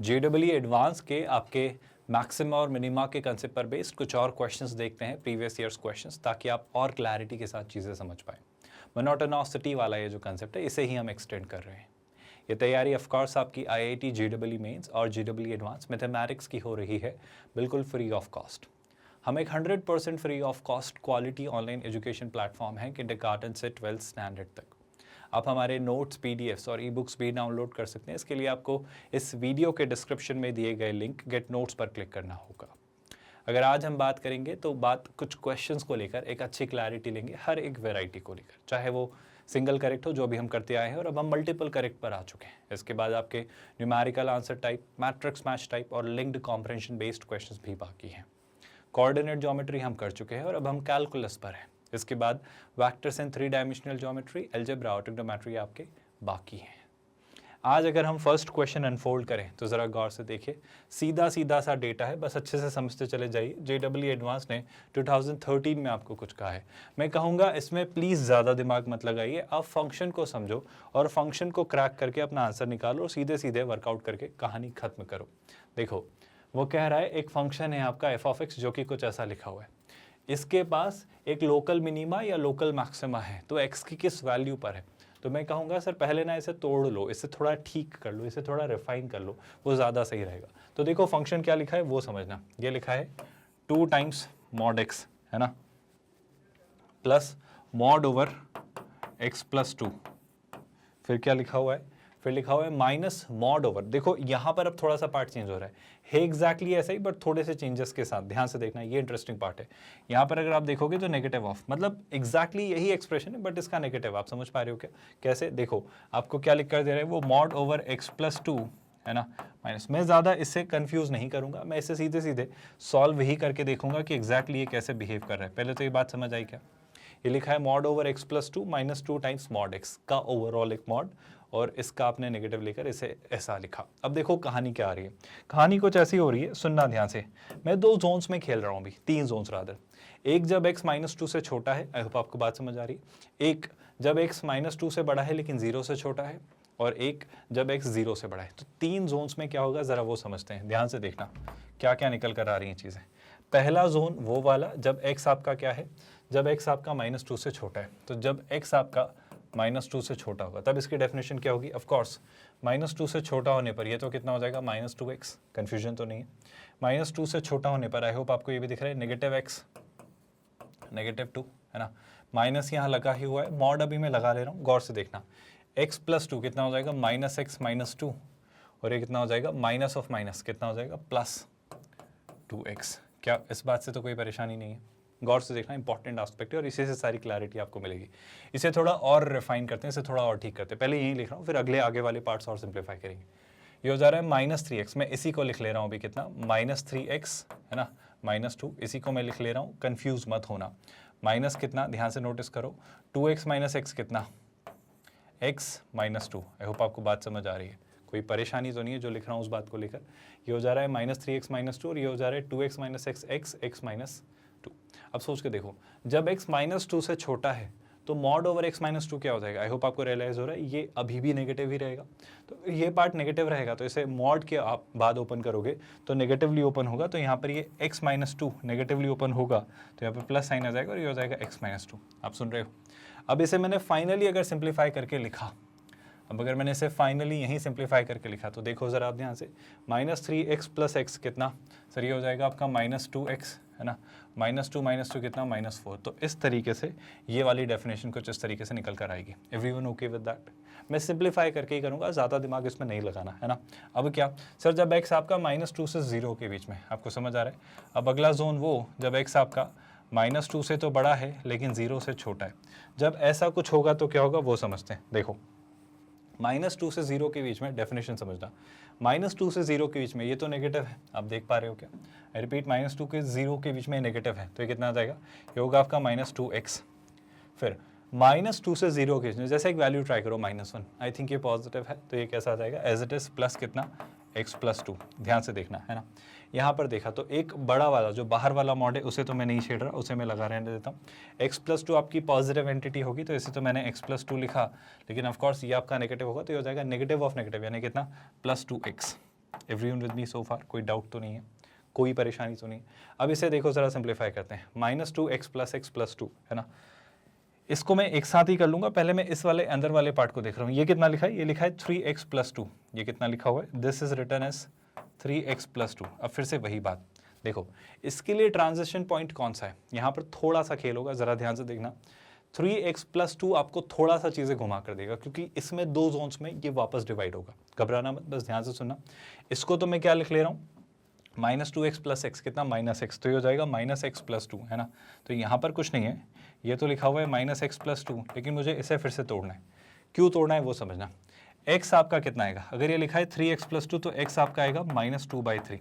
JEE advance के आपके maxima और मिनिमा के कंसेप्ट पर बेस्ड कुछ और क्वेश्चंस देखते हैं, प्रीवियस ईयर्स क्वेश्चंस, ताकि आप और क्लैरिटी के साथ चीज़ें समझ पाएँ। मोनोटोनोसिटी वाला ये जो कंसेप्ट है, इसे ही हम एक्सटेंड कर रहे हैं। ये तैयारी ऑफ कोर्स आपकी IIT JEE मेंस और JEE एडवांस मैथमेटिक्स की हो रही है, बिल्कुल फ्री ऑफ कॉस्ट। हम एक 100% free of cost quality online education platform है किंडरगार्टन से 12th स्टैंडर्ड तक। आप हमारे नोट्स, PDFs और ई-बुक्स भी डाउनलोड कर सकते हैं। इसके लिए आपको इस वीडियो के डिस्क्रिप्शन में दिए गए लिंक गेट नोट्स पर क्लिक करना होगा। अगर आज हम बात करेंगे तो बात कुछ क्वेश्चंस को लेकर एक अच्छी क्लैरिटी लेंगे, हर एक वैरायटी को लेकर, चाहे वो सिंगल करेक्ट हो जो भी हम करते आए हैं, और अब हम मल्टीपल करेक्ट पर आ चुके हैं। इसके बाद आपके numerical answer type, matrix match type और लिंक्ड कॉम्प्रहेंशन बेस्ड क्वेश्चंस भी बाकी हैं। कोऑर्डिनेट ज्योमेट्री हम कर चुके हैं और अब हम कैलकुलस पर हैं। इसके बाद vectors and 3 dimensional geometry, algebra और ट्रिग्नोमेट्री आपके बाकी हैं। आज अगर हम फर्स्ट क्वेश्चन अनफोल्ड करें तो ज़रा गौर से देखिए, सीधा सीधा सा डेटा है, बस अच्छे से समझते चले जाइए। JEE एडवांस ने 2013 में आपको कुछ कहा है। मैं कहूँगा इसमें प्लीज़ ज़्यादा दिमाग मत लगाइए, आप फंक्शन को समझो और फंक्शन को क्रैक करके अपना आंसर निकालो और सीधे सीधे वर्कआउट करके कहानी खत्म करो। देखो, वो कह रहा है एक फंक्शन है आपका f(x) जो कि कुछ ऐसा लिखा हुआ है। इसके पास एक लोकल मिनिमा या लोकल मैक्सिमा है, तो x की किस वैल्यू पर है। तो मैं कहूँगा सर पहले ना इसे तोड़ लो, इसे थोड़ा ठीक कर लो, इसे थोड़ा रिफाइन कर लो, वो ज़्यादा सही रहेगा। तो देखो फंक्शन क्या लिखा है वो समझना। ये लिखा है 2 टाइम्स mod x, है ना, plus mod over x plus 2। फिर क्या लिखा हुआ है, फिर लिखा हुआ है माइनस मॉड ओवर। देखो यहाँ पर अब थोड़ा सा पार्ट चेंज हो रहा है एग्जैक्टली ऐसा ही, बट थोड़े से चेंजेस के साथ। ध्यान से देखना, ये इंटरेस्टिंग पार्ट है। यहाँ पर अगर आप देखोगे तो नेगेटिव ऑफ, मतलब एग्जैक्टली यही एक्सप्रेशन है बट इसका नेगेटिव। आप समझ पा रहे हो क्या, कैसे? देखो आपको क्या लिख कर दे रहे हैं, वो मॉड ओवर x प्लस 2, है ना, माइनस। मैं ज़्यादा इससे कंफ्यूज नहीं करूँगा, मैं इसे सीधे सीधे सॉल्व ही करके देखूंगा कि एग्जैक्टली ये कैसे बिहेव कर रहा है। पहले तो ये बात समझ आई क्या? ये लिखा है mod over x plus 2 minus 2 times mod x का ओवरऑल एक मॉड, और इसका आपने नेगेटिव लेकर इसे ऐसा लिखा। अब देखो कहानी क्या आ रही है, कहानी कुछ ऐसी हो रही है, सुनना ध्यान से। मैं 2 जोन्स में खेल रहा हूँ अभी, 3 जोन्स रादर। एक जब x माइनस 2 से छोटा है, आई होप आपको बात समझ आ रही है। एक जब x माइनस 2 से बड़ा है लेकिन 0 से छोटा है, और एक जब x 0 से बड़ा है। तो 3 जोन्स में क्या होगा ज़रा वो समझते हैं, ध्यान से देखना क्या क्या निकल कर आ रही हैं चीज़ें। पहला जोन वो वाला जब x आपका क्या है, जब x आपका माइनस 2 से छोटा है। तो जब x आपका माइनस 2 से छोटा होगा तब इसकी डेफिनेशन क्या होगी? ऑफ कोर्स माइनस 2 से छोटा होने पर ये तो कितना हो जाएगा, माइनस 2x। कन्फ्यूजन तो नहीं है? माइनस 2 से छोटा होने पर आई होप आपको ये भी दिख रहा है नेगेटिव x, नेगेटिव 2, है ना। माइनस यहाँ लगा ही हुआ है, मॉड अभी मैं लगा ले रहा हूँ, गौर से देखना। x प्लस 2 कितना हो जाएगा, माइनस x माइनस 2, और ये कितना हो जाएगा, माइनस ऑफ माइनस कितना हो जाएगा, प्लस 2x। क्या इस बात से तो कोई परेशानी नहीं है? गौर से देखना, इंपॉर्टेंट एस्पेक्ट है और इसी से सारी क्लैरिटी आपको मिलेगी। इसे थोड़ा और रिफाइन करते हैं, इसे थोड़ा और ठीक करते हैं। पहले यही लिख रहा हूँ, फिर अगले आगे वाले पार्ट्स और सिंप्लीफाई करेंगे। ये हो जा रहा है माइनस 3x, मैं इसी को लिख ले रहा हूँ अभी, कितना, माइनस 3x, है ना, माइनस 2, इसी को मैं लिख ले रहा हूँ, कन्फ्यूज मत होना। माइनस कितना, ध्यान से नोटिस करो, 2x माइनस x कितना, x माइनस 2। आई होप आपको बात समझ आ रही है, कोई परेशानी तो नहीं है जो लिख रहा हूँ उस बात को लेकर। ये हो जा रहा है माइनस 3x माइनस 2, और ये हो जा रहा है 2x minus x, x minus 2। अब सोच के देखो, जब x माइनस 2 से छोटा है तो मॉड ओवर x माइनस 2 क्या हो जाएगा? आई होप आपको रियलाइज हो रहा है, ये अभी भी नेगेटिव ही रहेगा। तो ये पार्ट नेगेटिव रहेगा, तो इसे मॉड के आप बाद ओपन करोगे तो नेगेटिवली ओपन होगा, तो यहाँ पर ये x माइनस 2 नेगेटिवली ओपन होगा, तो यहाँ पर प्लस साइन आ जाएगा और ये हो जाएगा x माइनस 2। आप सुन रहे हो? अब इसे मैंने फाइनली अगर सिंप्लीफाई करके लिखा, अब अगर मैंने इसे फाइनली यहीं सिंप्लीफाई करके लिखा तो देखो ज़रा आप ध्यान से, माइनस 3x प्लस x कितना, सर ये हो जाएगा आपका माइनस 2x, है ना, माइनस 2 कितना, माइनस 4। तो इस तरीके से ये वाली डेफिनेशन कुछ इस तरीके से निकल कर आएगी। Everyone okay with that? मैं सिंप्लीफाई करके ही करूँगा, ज़्यादा दिमाग इसमें नहीं लगाना, है ना। अब क्या सर, जब x आपका माइनस 2 से 0 के बीच में, आपको समझ आ रहा है? अब अगला जोन वो जब x आपका माइनस 2 से तो बड़ा है लेकिन 0 से छोटा है। जब ऐसा कुछ होगा तो क्या होगा वो समझते हैं। देखो माइनस 2 से 0 के बीच में डेफिनेशन समझना, माइनस 2 से 0 के बीच में ये तो नेगेटिव है, आप देख पा रहे हो क्या? आई रिपीट, माइनस 2 के 0 के बीच में नेगेटिव है, तो ये कितना आ जाएगा, ये होगा आपका माइनस 2x। फिर माइनस 2 से 0 के बीच में जैसे एक वैल्यू ट्राई करो, -1, आई थिंक ये पॉजिटिव है, तो ये कैसा आ जाएगा, एज इट इज़ प्लस कितना, x प्लस 2। ध्यान से देखना, है ना। यहाँ पर देखा तो एक बड़ा वाला जो बाहर वाला मॉड है उसे तो मैं नहीं छेड़ रहा, उसे मैं लगा रहने देता हूँ। x प्लस 2 आपकी पॉजिटिव एंटिटी होगी तो इसे तो मैंने x प्लस 2 लिखा, लेकिन ऑफकोर्स ये आपका नेगेटिव होगा तो ये हो जाएगा नेगेटिव ऑफ नेगेटिव, यानी कितना, plus 2x। Everyone with me so far? कोई डाउट तो नहीं है, कोई परेशानी तो नहीं? अब इसे देखो ज़रा सिंप्लीफाई करते हैं, -2x + x + 2 है ना, इसको मैं एक साथ ही कर लूँगा। पहले मैं इस वाले अंदर वाले पार्ट को देख रहा हूँ, ये कितना लिखा है? ये लिखा है 3x + 2, ये कितना लिखा हुआ है? This is written as 3x + 2। अब फिर से वही बात, देखो इसके लिए ट्रांजिशन पॉइंट कौन सा है? यहाँ पर थोड़ा सा खेल होगा, ज़रा ध्यान से देखना। 3x + 2 आपको थोड़ा सा चीज़ें घुमा कर देगा, क्योंकि इसमें दो जोन्स में ये वापस डिवाइड होगा। घबराना मत, बस ध्यान से सुनना। इसको तो मैं क्या लिख ले रहा हूँ, -2x + x कितना? -x, तो ये हो जाएगा -x + 2 है ना। तो यहाँ पर कुछ नहीं है, ये तो लिखा हुआ है -x + 2, लेकिन मुझे इसे फिर से तोड़ना है। क्यों तोड़ना है वो समझना। x आपका कितना आएगा? अगर ये लिखा है 3x + 2 तो x आपका आएगा -2/3।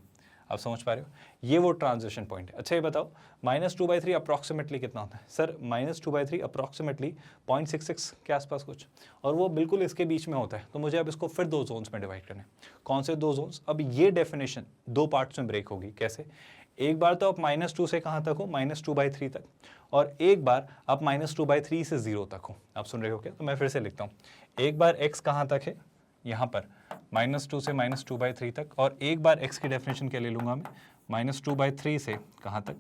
आप समझ पा रहे हो? ये वो ट्रांजिशन पॉइंट है। अच्छा ये बताओ, -2/3 अप्रॉक्सीमेटली कितना होता है? सर -2/3 अप्रॉक्सीमेटली 0.66 के आसपास कुछ, और वो बिल्कुल इसके बीच में होता है। तो मुझे अब इसको फिर दो जोन्स में डिवाइड करना है। कौन से दो जोन्स? अब ये डेफिनेशन दो पार्ट्स में ब्रेक होगी। कैसे? एक बार तो आप -2 से कहाँ तक हो? -2/3 तक, और एक बार आप -2/3 से 0 तक हो। आप सुन रहे हो क्या? तो मैं फिर से लिखता हूँ, एक बार x कहाँ तक है? यहाँ पर -2 से -2/3 तक, और एक बार x की डेफिनेशन क्या ले लूँगा मैं? -2/3 से कहाँ तक?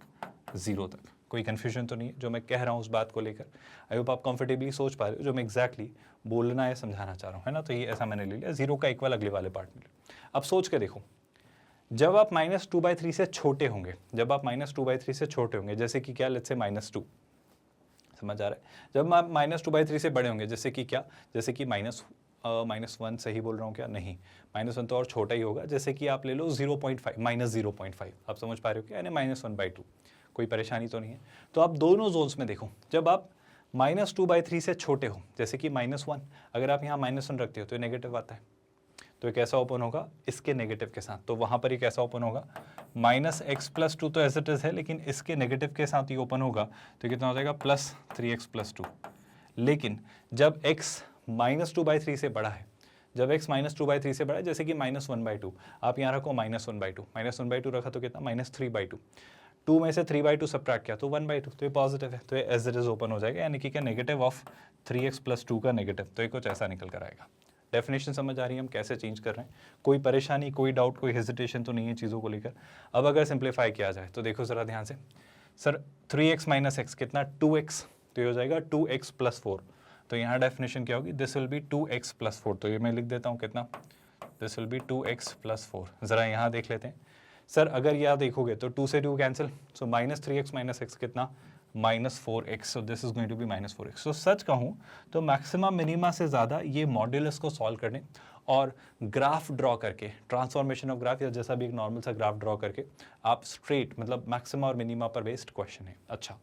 0 तक। कोई कन्फ्यूजन तो नहीं है जो मैं कह रहा हूँ उस बात को लेकर? आई होप आप कंफर्टेबली सोच पा रहे हो जो मैं एग्जैक्टली बोलना है, समझाना चाह रहा हूँ, है ना। तो ये ऐसा मैंने ले लिया, 0 का इक्वल अगले वाले पार्ट में। अब सोच के देखो, जब आप -2/3 से छोटे होंगे, जब आप -2/3 से छोटे होंगे, जैसे कि क्या, लेट्स से -2, समझ आ रहा है? जब आप -2/3 से बड़े होंगे, जैसे कि क्या, जैसे कि -1, सही बोल रहा हूँ क्या? नहीं, -1 तो और छोटा ही होगा, जैसे कि आप ले लो 0.5, -0.5। आप समझ पा रहे हो क्या? यानी -1/2। कोई परेशानी तो नहीं है? तो आप दोनों जोन्स में देखो, जब आप -2/3 से छोटे हो, जैसे कि -1, अगर आप यहाँ -1 रखते हो तो ये नेगेटिव आता है, तो ये कैसा ओपन होगा? इसके नेगेटिव के साथ। तो वहाँ पर ये कैसा ओपन होगा? -x + 2 तो एज इट इज़ है, लेकिन इसके नेगेटिव के साथ ये ओपन होगा, तो कितना हो जाएगा? +3x + 2। लेकिन जब x -2/3 से बड़ा है, जब x -2/3 से बड़ा है, जैसे कि -1/2, आप यहाँ रखो -1/2, -1/2 रखा तो कितना? -3/2। 2 में से 3/2 सब्ट्रैक्ट किया तो 1/2, तो ये पॉजिटिव है, तो ये एज इट इज़ ओपन हो जाएगा, यानी कि क्या? नेगेटिव ऑफ 3x + 2 का नेगेटिव। तो ये कुछ ऐसा निकल कर आएगा। डेफिनेशन समझ आ रही है हम कैसे चेंज कर रहे हैं? कोई परेशानी, कोई डाउट, कोई हेजिटेशन तो नहीं है चीज़ों को लेकर? अब अगर सिंप्लीफाई किया जाए तो देखो ज़रा ध्यान से, सर 3x - x कितना? 2x, तो ये हो जाएगा 2x + 4। तो यहाँ डेफिनेशन क्या होगी? This will be 2x + 4। तो ये मैं लिख देता हूँ कितना? This will be 2x + 4। ज़रा यहाँ देख लेते हैं। सर अगर यहाँ देखोगे तो 2 से 2 कैंसिल, सो -3x - x कितना? -4x। So this is going to be -4x। So सच कहूँ तो मैक्सिमा मिनिमा से ज़्यादा ये मॉड्यूलस को सॉल्व करने और ग्राफ ड्रॉ करके, ट्रांसफॉर्मेशन ऑफ ग्राफ या जैसा भी एक नॉर्मल सा ग्राफ ड्रॉ करके आप स्ट्रेट, मतलब मैक्सिमा और मिनिमा पर बेस्ड क्वेश्चन है। अच्छा,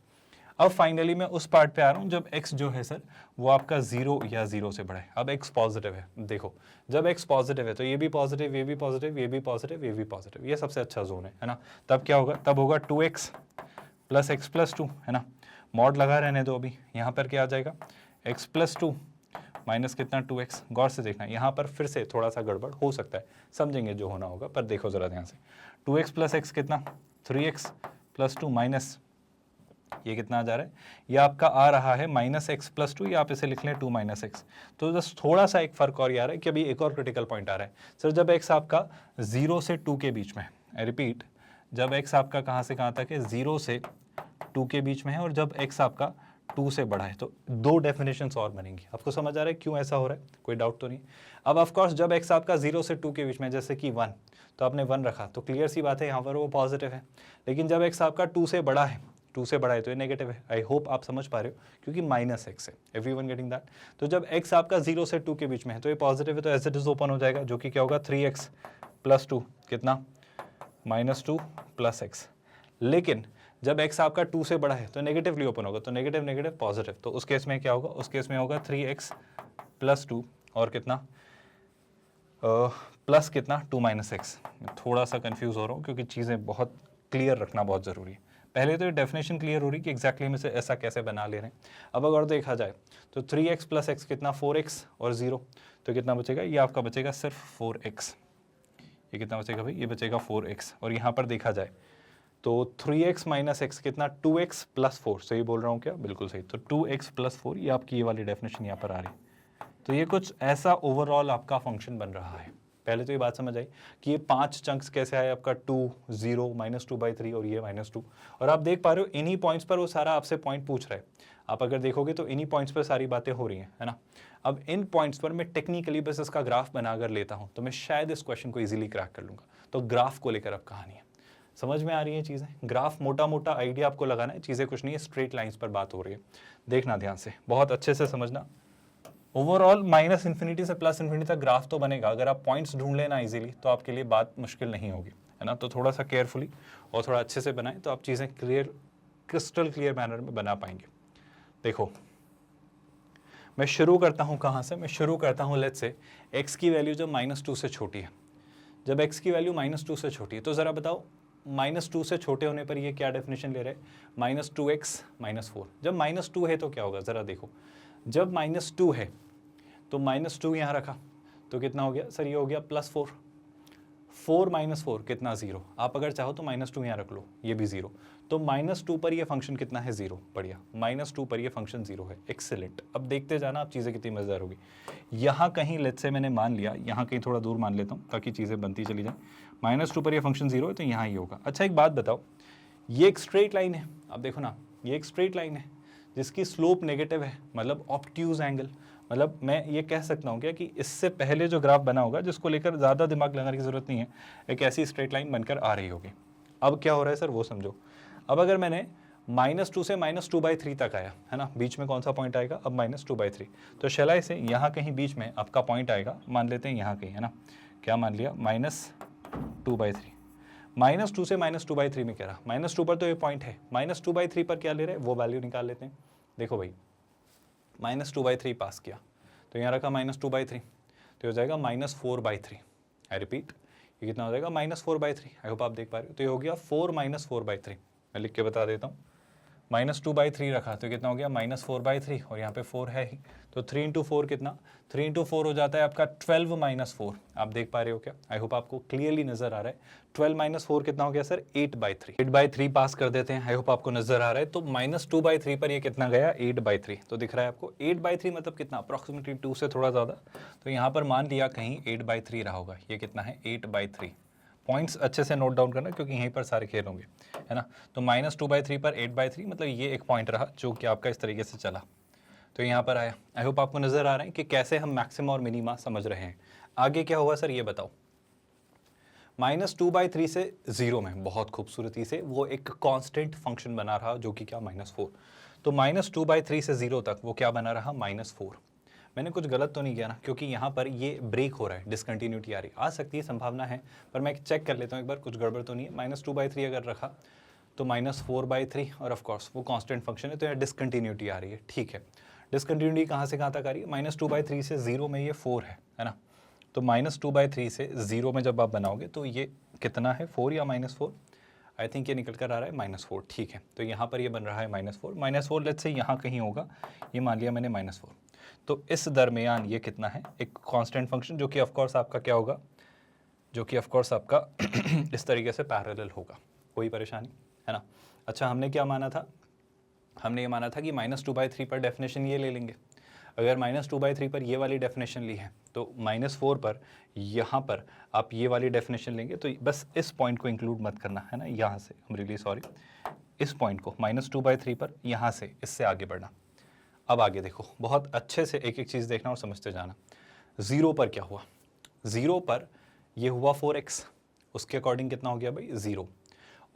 अब फाइनली मैं उस पार्ट पे आ रहा हूँ जब x जो है सर वो आपका 0 या 0 से बड़ा है। अब x पॉजिटिव है, देखो जब x पॉजिटिव है तो ये भी पॉजिटिव, ये भी पॉजिटिव, ये भी पॉजिटिव, ये भी पॉजिटिव, ये सबसे अच्छा जोन है ना। तब क्या होगा? तब होगा 2x + x + 2, है ना। मॉड लगा रहने दो, अभी यहाँ पर क्या आ जाएगा? x + 2 माइनस कितना? 2x। गौर से देखना, यहाँ पर फिर से थोड़ा सा गड़बड़ हो सकता है, समझेंगे जो होना होगा, पर देखो ज़रा ध्यान से। 2x + x कितना? 3x + 2 माइनस ये कितना आ जा रहा है? ये आपका आ रहा है -x + 2, या आप इसे लिख लें 2 - x। तो जस्ट थोड़ा सा एक फ़र्क और ये आ रहा है कि अभी एक और क्रिटिकल पॉइंट आ रहा है। सर जब x आपका 0 से 2 के बीच में है, आई रिपीट, जब x आपका कहाँ से कहाँ तक है? 0 से 2 के बीच में है, और जब x आपका 2 से बड़ा है, तो दो डेफिनेशंस और बनेंगी। आपको समझ आ रहा है क्यों ऐसा हो रहा है? कोई डाउट तो नहीं? अब ऑफकोर्स जब x आपका 0 से 2 के बीच में, जैसे कि 1, तो आपने 1 रखा तो क्लियर सी बात है यहाँ पर वो पॉजिटिव है। लेकिन जब x आपका 2 से बड़ा है, 2 से बड़ा है तो ये नेगेटिव है। आई होप आप समझ पा रहे हो, क्योंकि -x है। Everyone getting that? तो जब x आपका 0 से 2 के बीच में है तो ये पॉजिटिव है, तो एज इट इज ओपन हो जाएगा, जो कि क्या होगा? 3x + 2 कितना? -2 + x। लेकिन जब x आपका 2 से बड़ा है तो नेगेटिवली ओपन होगा, तो नेगेटिव नेगेटिव पॉजिटिव, तो उस केस में क्या होगा? उस केस में होगा 3x + 2 और कितना? प्लस कितना? 2 - x। मैं थोड़ा सा कंफ्यूज हो रहा हूँ क्योंकि चीज़ें बहुत क्लियर रखना बहुत ज़रूरी है। पहले तो ये डेफिनेशन क्लियर हो रही कि एग्जैक्टली हम इसे ऐसा कैसे बना ले रहे हैं। अब अगर देखा जाए तो 3x + x कितना? 4x और 0, तो कितना बचेगा? ये आपका बचेगा सिर्फ 4x। ये कितना बचेगा भाई? ये बचेगा 4x। और यहाँ पर देखा जाए तो 3x - x कितना? 2x + 4। सही बोल रहा हूँ क्या? बिल्कुल सही। तो 2x + 4, ये आपकी ये वाली डेफिनेशन यहाँ पर आ रही है। तो ये कुछ ऐसा ओवरऑल आपका फंक्शन बन रहा है। पहले तो ये बात समझ आई कि ये 5 चंक्स कैसे आए, आपका 2, 0, -2/3 और ये -2, और आप देख पा रहे हो इन्हीं पॉइंट्स पर वो सारा आपसे पॉइंट पूछ रहा है। आप अगर देखोगे तो इन्हीं पॉइंट्स पर सारी बातें हो रही हैं, है ना। अब इन पॉइंट्स पर मैं टेक्निकली बस इसका ग्राफ बनाकर लेता हूँ तो मैं शायद इस क्वेश्चन को इजीली क्रैक कर लूँगा। तो ग्राफ को लेकर अब कहानी है, समझ में आ रही है चीज़ें। ग्राफ मोटा मोटा आइडिया आपको लगाना है, चीज़ें कुछ नहीं है, स्ट्रेट लाइंस पर बात हो रही है। देखना ध्यान से, बहुत अच्छे से समझना। ओवरऑल -∞ से +∞ तक ग्राफ तो बनेगा, अगर आप पॉइंट्स ढूंढ लेना इजीली तो आपके लिए बात मुश्किल नहीं होगी, है ना। तो थोड़ा सा केयरफुली और थोड़ा अच्छे से बनाएं तो आप चीज़ें क्रिस्टल क्लियर मैनर में बना पाएंगे। देखो मैं शुरू करता हूँ कहाँ से, मैं शुरू करता हूँ लेट्स से x की वैल्यू जब -2 से छोटी है, जब x की वैल्यू -2 से छोटी है तो ज़रा बताओ -2 से छोटे होने पर ये क्या डेफिनेशन ले रहे हैं, -2x -4। जब -2 है तो क्या होगा ज़रा देखो, जब -2 है तो -2 यहाँ रखा तो कितना हो गया सर, ये हो गया +4, 4 - 4 कितना 0। आप अगर चाहो तो -2 यहाँ रख लो, ये भी 0। तो -2 पर ये फंक्शन कितना है 0, बढ़िया, -2 पर ये फंक्शन 0 है, एक्सेलेंट। अब देखते जाना आप चीज़ें कितनी मज़ेदार होगी। यहाँ कहीं लेट्स से मैंने मान लिया, यहाँ कहीं थोड़ा दूर मान लेता हूँ ताकि चीज़ें बनती चली जाए। -2 पर ये फंक्शन 0 है तो यहाँ ही होगा। अच्छा एक बात बताओ, ये एक स्ट्रेट लाइन है, अब देखो ना ये एक स्ट्रेट लाइन है जिसकी स्लोप नेगेटिव है, मतलब ऑब्ट्यूज एंगल, मतलब मैं ये कह सकता हूँ क्या कि इससे पहले जो ग्राफ बना होगा जिसको लेकर ज़्यादा दिमाग लगाने की ज़रूरत नहीं है, एक ऐसी स्ट्रेट लाइन बनकर आ रही होगी। अब क्या हो रहा है सर वो समझो। अब अगर मैंने -2 से -2/3 तक आया, है ना, बीच में कौन सा पॉइंट आएगा अब -2/3, तो शैलाई से यहाँ कहीं बीच में आपका पॉइंट आएगा, मान लेते हैं यहाँ कहीं, है ना, क्या मान लिया -2/3। -2 से -2/3 में क्या रहा, -2 पर तो ये पॉइंट है, -2/3 पर क्या ले रहे हैं वो वैल्यू निकाल लेते हैं। देखो भाई -2/3 पास किया तो यहाँ रखा -2/3 तो हो जाएगा -4/3। आई रिपीट, ये कितना हो जाएगा -4/3। आई होप आप देख पा रहे हो, तो ये हो गया 4 - 4/3। मैं लिख के बता देता हूँ, -2/3 रखा तो कितना हो गया -4/3 और यहाँ पे 4 है ही, तो 3 × 4 कितना, 3 × 4 हो जाता है आपका 12 - 4। आप देख पा रहे हो क्या, आई होप आपको क्लियरली नजर आ रहा है। 12 - 4 कितना हो गया सर 8/3, 8/3 पास कर देते हैं, आई होप आपको नजर आ रहा है। तो -2/3 पर ये कितना गया 8/3, तो दिख रहा है आपको 8/3 मतलब कितना, अप्रॉक्सीमेटली 2 से थोड़ा ज़्यादा, तो यहाँ पर मान लिया कहीं 8/3 रहा होगा, ये कितना है 8/3। पॉइंट्स अच्छे से नोट डाउन करना क्योंकि यहीं पर सारे खेल होंगे, है ना। तो -2/3 पर 8/3 मतलब ये एक पॉइंट रहा जो कि आपका इस तरीके से चला, तो यहाँ पर आया। आई होप आपको नजर आ रहा है कि कैसे हम मैक्सिमा और मिनिमा समझ रहे हैं। आगे क्या हुआ सर ये बताओ, -2/3 से 0 में बहुत खूबसूरती से वो एक कांस्टेंट फंक्शन बना रहा जो कि क्या -4। तो -2/3 से 0 तक वो क्या बना रहा -4। मैंने कुछ गलत तो नहीं किया ना, क्योंकि यहाँ पर ये ब्रेक हो रहा है, डिसकंटिन्यूटी आ रही आ सकती है, संभावना है, पर मैं चेक कर लेता हूँ एक बार, कुछ गड़बड़ तो नहीं है। -2/3 अगर रखा तो -4/3 और ऑफ कोर्स वो कांस्टेंट फंक्शन है तो यहाँ डिसकंटिन्यूटी आ रही है, ठीक है। डिसकंटिन्यूटी कहाँ से कहाँ तक आ रही है, -2/3 से 0 में ये 4 है ना। तो -2/3 से 0 में जब आप बनाओगे तो ये कितना है 4 या -4, आई थिंक ये निकल कर आ रहा है -4, ठीक है। तो यहाँ पर ये बन रहा है -4 लेट्स से यहाँ कहीं होगा, ये मान लिया मैंने -4। तो इस दरमियान ये कितना है एक कांस्टेंट फंक्शन जो कि ऑफ कोर्स आपका क्या होगा, जो कि ऑफ कोर्स आपका इस तरीके से पैरेलल होगा, कोई परेशानी है ना। अच्छा हमने क्या माना था, हमने ये माना था कि -2/3 पर डेफिनेशन ये ले लेंगे। अगर -2/3 पर ये वाली डेफिनेशन ली है तो -4 पर यहाँ पर आप ये वाली डेफिनेशन लेंगे, तो बस इस पॉइंट को इंक्लूड मत करना, है ना, यहाँ से हम रियली सॉरी, इस पॉइंट को -2/3 पर यहाँ से इससे आगे बढ़ना। अब आगे देखो, बहुत अच्छे से एक एक चीज़ देखना और समझते जाना। 0 पर क्या हुआ, 0 पर ये हुआ 4x, उसके अकॉर्डिंग कितना हो गया भाई 0,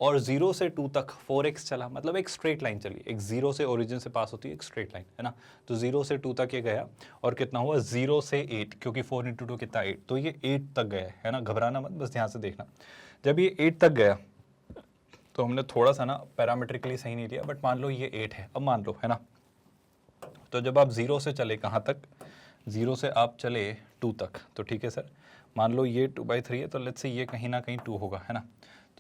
और 0 से 2 तक 4x चला, मतलब एक स्ट्रेट लाइन चली, एक 0 से ओरिजिन से पास होती है एक स्ट्रेट लाइन, है ना। तो 0 से 2 तक ये गया और कितना हुआ 0 से 8, क्योंकि 4 × 2 कितना 8, तो ये 8 तक गया है ना, घबराना मत, बस ध्यान से देखना। जब ये 8 तक गया तो हमने थोड़ा सा ना पैरामीट्रिकली सही नहीं लिया, बट मान लो ये 8 है, अब मान लो, है ना। तो जब आप 0 से चले कहाँ तक, 0 से आप चले 2 तक, तो ठीक है सर, मान लो ये 2/3 है तो लेट्स से ये कहीं ना कहीं 2 होगा, है ना।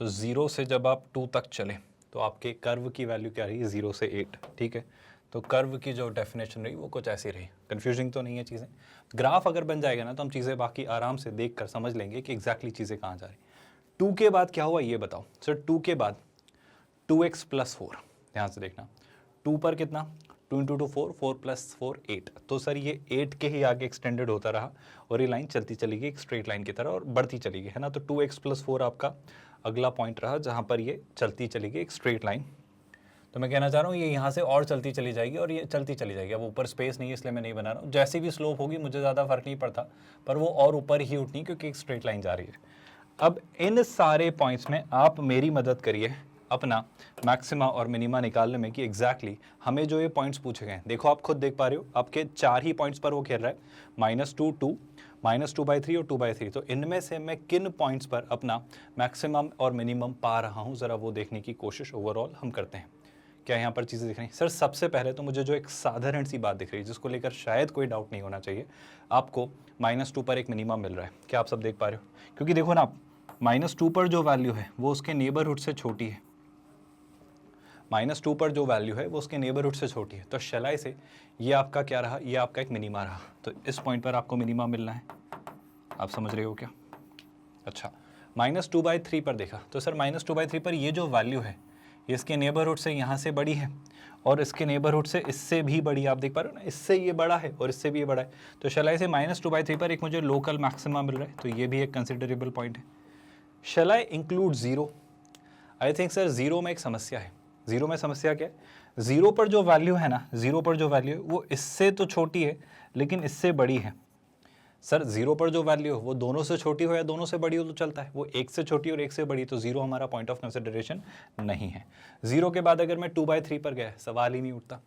तो 0 से जब आप 2 तक चले तो आपके कर्व की वैल्यू क्या रही, 0 से 8, ठीक है। तो कर्व की जो डेफिनेशन रही वो कुछ ऐसी रही, कन्फ्यूजिंग तो नहीं है चीज़ें। ग्राफ अगर बन जाएगा ना तो हम चीज़ें बाकी आराम से देख कर समझ लेंगे कि एग्जैक्टली चीज़ें कहाँ जा रही। 2 के बाद क्या हुआ ये बताओ सर, 2 के बाद 2x + 4, ध्यान से देखना, 2 पर कितना 2 इंटू 2 4, 4 प्लस 4 8। तो सर ये 8 के ही आगे एक्सटेंडेड होता रहा और ये लाइन चलती चली गई एक स्ट्रेट लाइन की तरह और बढ़ती चली गई, है ना। तो 2x प्लस 4 आपका अगला पॉइंट रहा जहाँ पर ये चलती चली गई एक स्ट्रेट लाइन। तो मैं कहना चाह रहा हूँ ये यहाँ से और चलती चली जाएगी और ये चलती चली जाएगी। अब ऊपर स्पेस नहीं है इसलिए मैं नहीं बना रहा हूँ। जैसी भी स्लोप होगी मुझे ज़्यादा फर्क नहीं पड़ता, पर वो और ऊपर ही उठनी क्योंकि एक स्ट्रेट लाइन जा रही है। अब इन सारे पॉइंट्स में आप मेरी मदद करिए अपना मैक्सिमा और मिनिमा निकालने में कि एग्जैक्टली हमें जो ये पॉइंट्स पूछे गए हैं, देखो आप खुद देख पा रहे हो आपके 4 ही पॉइंट्स पर वो खेल रहा है, -2 2, -2/3 और 2/3। तो इनमें से मैं किन पॉइंट्स पर अपना मैक्सिमम और मिनिमम पा रहा हूँ, ज़रा वो देखने की कोशिश ओवरऑल हम करते हैं। क्या यहाँ पर चीज़ें दिख रही हैं? सर सबसे पहले तो मुझे जो एक साधारण सी बात दिख रही है जिसको लेकर शायद कोई डाउट नहीं होना चाहिए, आपको -2 पर एक मिनिमम मिल रहा है। क्या आप सब देख पा रहे हो? क्योंकि देखो ना, -2 पर जो वैल्यू है वो उसके नेबरहुड से छोटी है। -2 पर जो वैल्यू है वो उसके नेबरहुड से छोटी है। तो शलाई से ये आपका क्या रहा? ये आपका एक मिनिमा रहा। तो इस पॉइंट पर आपको मिनिमा मिलना है। आप समझ रहे हो क्या? अच्छा, -2/3 पर देखा तो सर -2/3 पर ये जो वैल्यू है ये इसके नेबरहुड से यहाँ से बड़ी है और इसके नेबरहुड से इससे भी बड़ी, आप देख पा रहे हो ना, इससे ये बड़ा है और इससे भी ये बड़ा है। तो शलाई से -2/3 पर एक मुझे लोकल मैक्सिमा मिल रहा है, तो ये भी एक कंसिडरेबल पॉइंट है। Shall I include zero? I think sir zero में एक समस्या है। जीरो में समस्या क्या है? जीरो पर जो वैल्यू है ना, जीरो पर जो वैल्यू है वो इससे तो छोटी है लेकिन इससे बड़ी है। सर जीरो पर जो वैल्यू हो वो दोनों से छोटी हो या दोनों से बड़ी हो तो चलता है, वो एक से छोटी और एक से बड़ी, तो जीरो हमारा पॉइंट ऑफ कंसिडरेशन नहीं है। जीरो के बाद अगर मैं 2/3 पर गया, सवाल ही नहीं उठता।